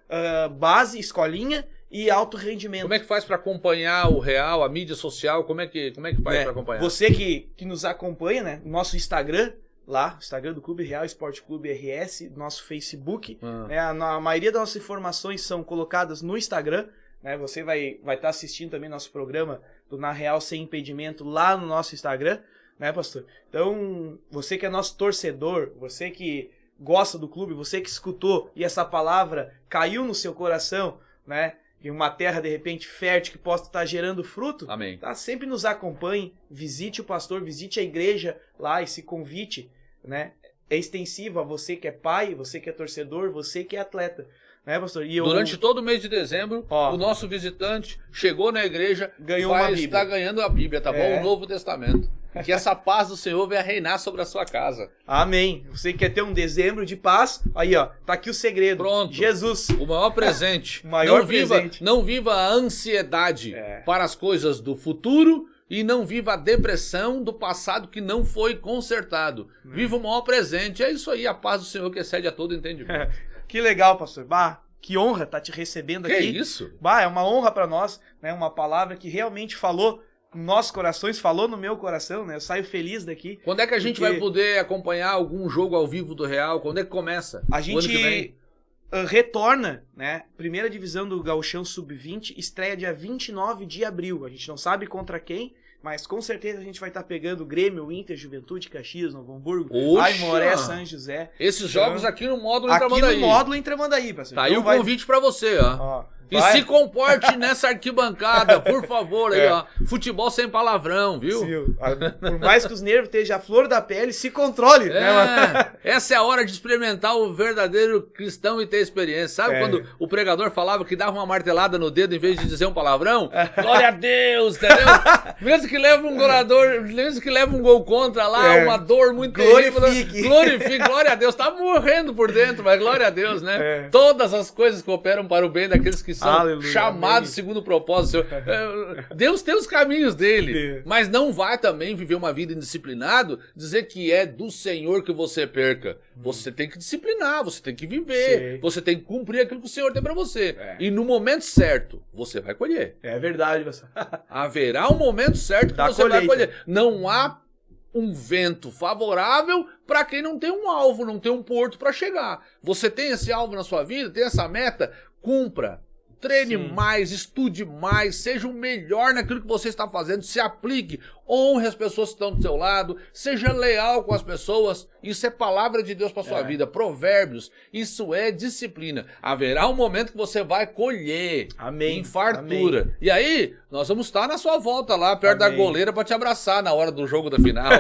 [SPEAKER 2] base, escolinha e alto rendimento.
[SPEAKER 3] Como é que faz para acompanhar o real, a mídia social? Como é que faz para acompanhar?
[SPEAKER 2] Você que nos acompanha, né? Nosso Instagram, lá, o Instagram do Clube Real Esporte Clube RS, nosso Facebook. Né, a maioria das nossas informações são colocadas no Instagram. Né, você vai estar assistindo também nosso programa do Na Real Sem Impedimento lá no nosso Instagram, né, pastor? Então, você que é nosso torcedor, você que gosta do clube, você que escutou e essa palavra caiu no seu coração, né? Em uma terra, de repente, fértil, que possa estar gerando fruto.
[SPEAKER 3] Amém.
[SPEAKER 2] Tá? Sempre nos acompanhe, visite o pastor, visite a igreja lá, esse convite, né? É extensivo a você que é pai, você que é torcedor, você que é atleta. Né, pastor?
[SPEAKER 3] Durante todo o mês de dezembro, o nosso visitante chegou na igreja,
[SPEAKER 2] ganhou uma Bíblia.
[SPEAKER 3] Está ganhando a Bíblia, tá bom? O Novo Testamento. Que essa paz do Senhor venha reinar sobre a sua casa.
[SPEAKER 2] Amém. Você quer ter um dezembro de paz? Aí, ó, tá aqui o segredo.
[SPEAKER 3] Pronto.
[SPEAKER 2] Jesus.
[SPEAKER 3] O maior presente.
[SPEAKER 2] O maior presente.
[SPEAKER 3] Não viva a ansiedade para as coisas do futuro e não viva a depressão do passado que não foi consertado. Viva o maior presente. É isso aí, a paz do Senhor que excede a todo entendimento.
[SPEAKER 2] Que legal, pastor. Bah, que honra estar te recebendo aqui.
[SPEAKER 3] Que isso?
[SPEAKER 2] Bah, é uma honra para nós, né? Uma palavra que realmente falou nos nossos corações, falou no meu coração, né? Eu saio feliz daqui.
[SPEAKER 3] Quando é que a gente vai poder acompanhar algum jogo ao vivo do Real? Quando é que começa?
[SPEAKER 2] A gente retorna, né? Primeira divisão do Gauchão Sub-20, estreia dia 29 de abril. A gente não sabe contra quem, mas com certeza a gente vai estar pegando o Grêmio, o Inter, Juventude, Caxias, Novo Hamburgo, Aimoré, São José.
[SPEAKER 3] Esses jogos aqui no módulo em Tramandaí.
[SPEAKER 2] Aqui no módulo em Tramandaí, pessoal.
[SPEAKER 3] Tá aí o convite pra você, ó. E se comporte nessa arquibancada, por favor, aí, ó. Futebol sem palavrão, viu?
[SPEAKER 2] Sim, por mais que os nervos estejam a flor da pele, se controle, né, mano?
[SPEAKER 3] Essa é a hora de experimentar o verdadeiro cristão e ter experiência. Sabe quando o pregador falava que dava uma martelada no dedo em vez de dizer um palavrão? Glória a Deus, entendeu? Mesmo que leve um goleador, mesmo que leve um gol contra lá, uma dor muito
[SPEAKER 2] glorifique.
[SPEAKER 3] Glorifique, glória a Deus. Tá morrendo por dentro, mas glória a Deus, né? Todas as coisas cooperam para o bem daqueles que são chamados segundo o propósito. Deus tem os caminhos dele, mas não vai também viver uma vida indisciplinado, dizer que é do Senhor que você perca. Você tem que disciplinar, você tem que viver, você tem que cumprir aquilo que o Senhor tem para você. E no momento certo, você vai colher.
[SPEAKER 2] É verdade, você.
[SPEAKER 3] Haverá um momento certo que você vai colher. Não há um vento favorável para quem não tem um alvo, não tem um porto para chegar. Você tem esse alvo na sua vida, tem essa meta, cumpra. Treine mais, estude mais, seja o melhor naquilo que você está fazendo, se aplique, honre as pessoas que estão do seu lado, seja leal com as pessoas. Isso é palavra de Deus para sua vida, provérbios, isso é disciplina. Haverá um momento que você vai colher em fartura. Amém. E aí, nós vamos estar na sua volta lá, perto da goleira, para te abraçar na hora do jogo da final.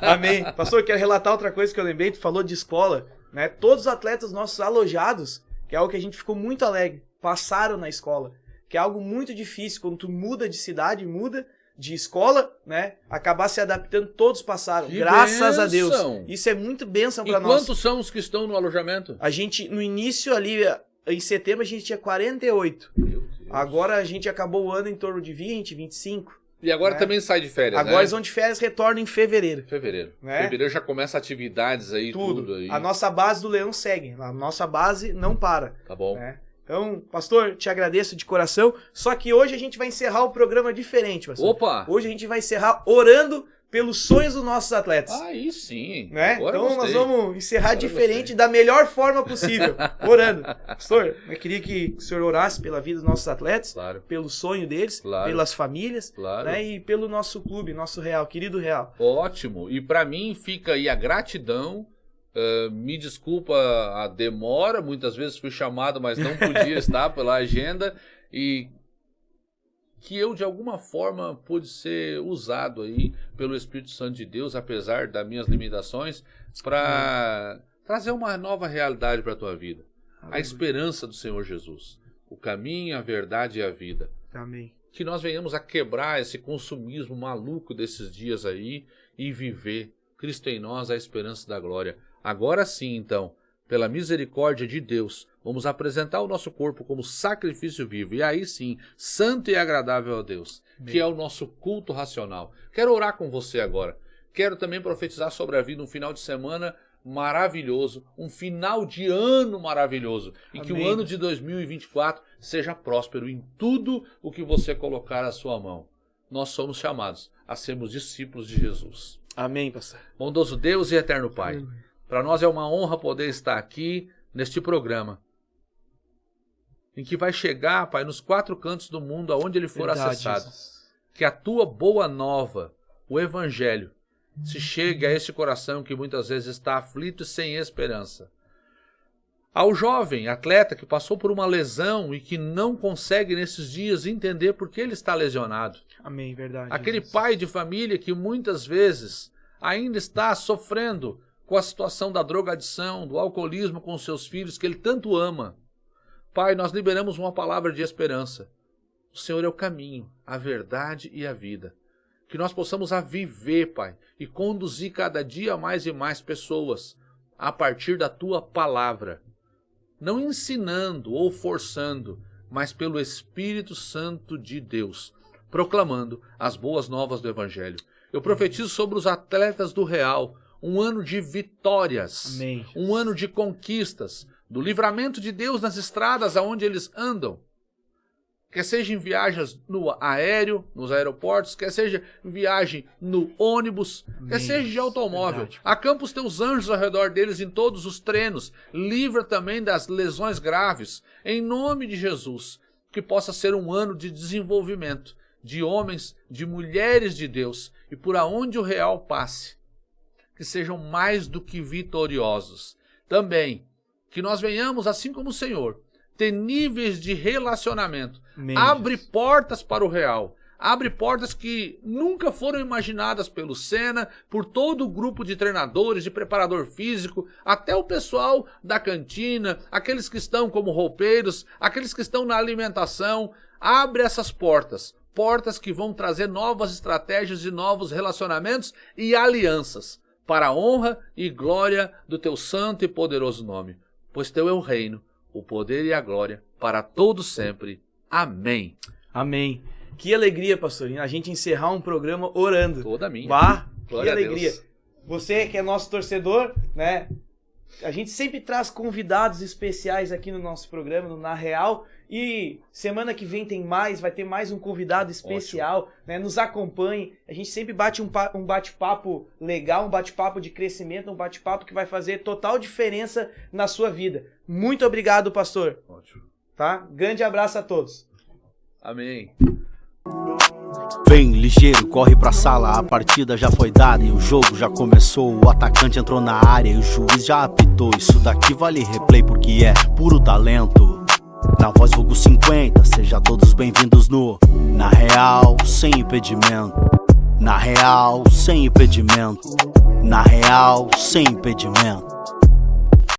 [SPEAKER 2] Amém. Pastor, eu quero relatar outra coisa que eu lembrei, tu falou de escola, né? Todos os atletas nossos alojados, que é algo que a gente ficou muito alegre, passaram na escola, que é algo muito difícil, quando tu muda de cidade, muda de escola, né, acabar se adaptando, todos passaram, graças a Deus. Isso é muito bênção para nós.
[SPEAKER 3] E quantos são os que estão no alojamento?
[SPEAKER 2] A gente, no início ali, em setembro, a gente tinha 48. Meu Deus. Agora a gente acabou o ano em torno de 20, 25.
[SPEAKER 3] E agora também sai de férias,
[SPEAKER 2] agora eles vão de férias, retornam em fevereiro.
[SPEAKER 3] Fevereiro já começa atividades aí, tudo aí.
[SPEAKER 2] A nossa base do Leão segue, a nossa base não para.
[SPEAKER 3] Tá bom.
[SPEAKER 2] Né? Então, pastor, te agradeço de coração. Só que hoje a gente vai encerrar o programa diferente, pastor.
[SPEAKER 3] Opa!
[SPEAKER 2] Hoje a gente vai encerrar orando pelos sonhos dos nossos atletas.
[SPEAKER 3] Aí sim.
[SPEAKER 2] Né? Então nós vamos encerrar diferente, da melhor forma possível, orando. Pastor, eu queria que o senhor orasse pela vida dos nossos atletas, pelo sonho deles, pelas famílias, né? E pelo nosso clube, nosso Real, querido Real.
[SPEAKER 3] Ótimo. E para mim fica aí a gratidão. Me desculpa a demora, muitas vezes fui chamado, mas não podia estar pela agenda, e que eu de alguma forma pude ser usado aí pelo Espírito Santo de Deus, apesar das minhas limitações, para trazer uma nova realidade para a tua vida. A esperança do Senhor Jesus, o caminho, a verdade e a vida.
[SPEAKER 2] Amém.
[SPEAKER 3] Que nós venhamos a quebrar esse consumismo maluco desses dias aí e viver Cristo em nós, a esperança da glória. Agora sim, então, pela misericórdia de Deus, vamos apresentar o nosso corpo como sacrifício vivo, e aí sim, santo e agradável a Deus, que é o nosso culto racional. Quero orar com você agora. Quero também profetizar sobre a vida um final de semana maravilhoso, um final de ano maravilhoso, e que o ano de 2024 seja próspero em tudo o que você colocar à sua mão. Nós somos chamados a sermos discípulos de Jesus.
[SPEAKER 2] Amém, pastor.
[SPEAKER 3] Bondoso Deus e eterno Pai, para nós é uma honra poder estar aqui neste programa, em que vai chegar, Pai, nos 4 cantos do mundo, aonde ele for acessado. Jesus. Que a tua boa nova, o Evangelho, se chegue a esse coração que muitas vezes está aflito e sem esperança. Ao jovem atleta que passou por uma lesão e que não consegue nesses dias entender por que ele está lesionado.
[SPEAKER 2] Amém, verdade.
[SPEAKER 3] Aquele pai de família que muitas vezes ainda está sofrendo com a situação da drogadição, do alcoolismo com seus filhos, que ele tanto ama. Pai, nós liberamos uma palavra de esperança. O Senhor é o caminho, a verdade e a vida. Que nós possamos a viver, Pai, e conduzir cada dia mais e mais pessoas a partir da Tua palavra. Não ensinando ou forçando, mas pelo Espírito Santo de Deus, proclamando as boas novas do Evangelho. Eu profetizo sobre os atletas do Real, um ano de vitórias,
[SPEAKER 2] amém,
[SPEAKER 3] um ano de conquistas, do livramento de Deus nas estradas aonde eles andam. Quer seja em viagens no aéreo, nos aeroportos, quer seja em viagem no ônibus, amém, quer seja de automóvel. Verdade. Acampa os teus anjos ao redor deles em todos os treinos. Livra também das lesões graves. Em nome de Jesus, que possa ser um ano de desenvolvimento de homens, de mulheres de Deus, e por aonde o Real passe, que sejam mais do que vitoriosos. Também, que nós venhamos, assim como o Senhor, ter níveis de relacionamento. Abre portas para o real. Abre portas que nunca foram imaginadas pelo Senna, por todo o grupo de treinadores, de preparador físico, até o pessoal da cantina, aqueles que estão como roupeiros, aqueles que estão na alimentação. Abre essas portas. Portas que vão trazer novas estratégias e novos relacionamentos e alianças para a honra e glória do teu santo e poderoso nome. Pois teu é o reino, o poder e a glória para todos sempre. Amém.
[SPEAKER 2] Amém. Que alegria, pastor, a gente encerrar um programa orando.
[SPEAKER 3] Toda minha.
[SPEAKER 2] Bah, que alegria. Você que é nosso torcedor, né? A gente sempre traz convidados especiais aqui no nosso programa, no Na Real. E semana que vem tem mais, vai ter mais um convidado especial, né? Nos acompanhe. A gente sempre bate um bate-papo legal, um bate-papo de crescimento, um bate-papo que vai fazer total diferença na sua vida. Muito obrigado, pastor.
[SPEAKER 3] Ótimo.
[SPEAKER 2] Tá? Grande abraço a todos.
[SPEAKER 3] Amém.
[SPEAKER 1] Vem ligeiro, corre pra sala, a partida já foi dada e o jogo já começou. O atacante entrou na área e o juiz já apitou. Isso daqui vale replay porque é puro talento. Na voz vulgo 50, sejam todos bem-vindos no Na Real, sem impedimento. Na Real, sem impedimento. Na Real, sem impedimento.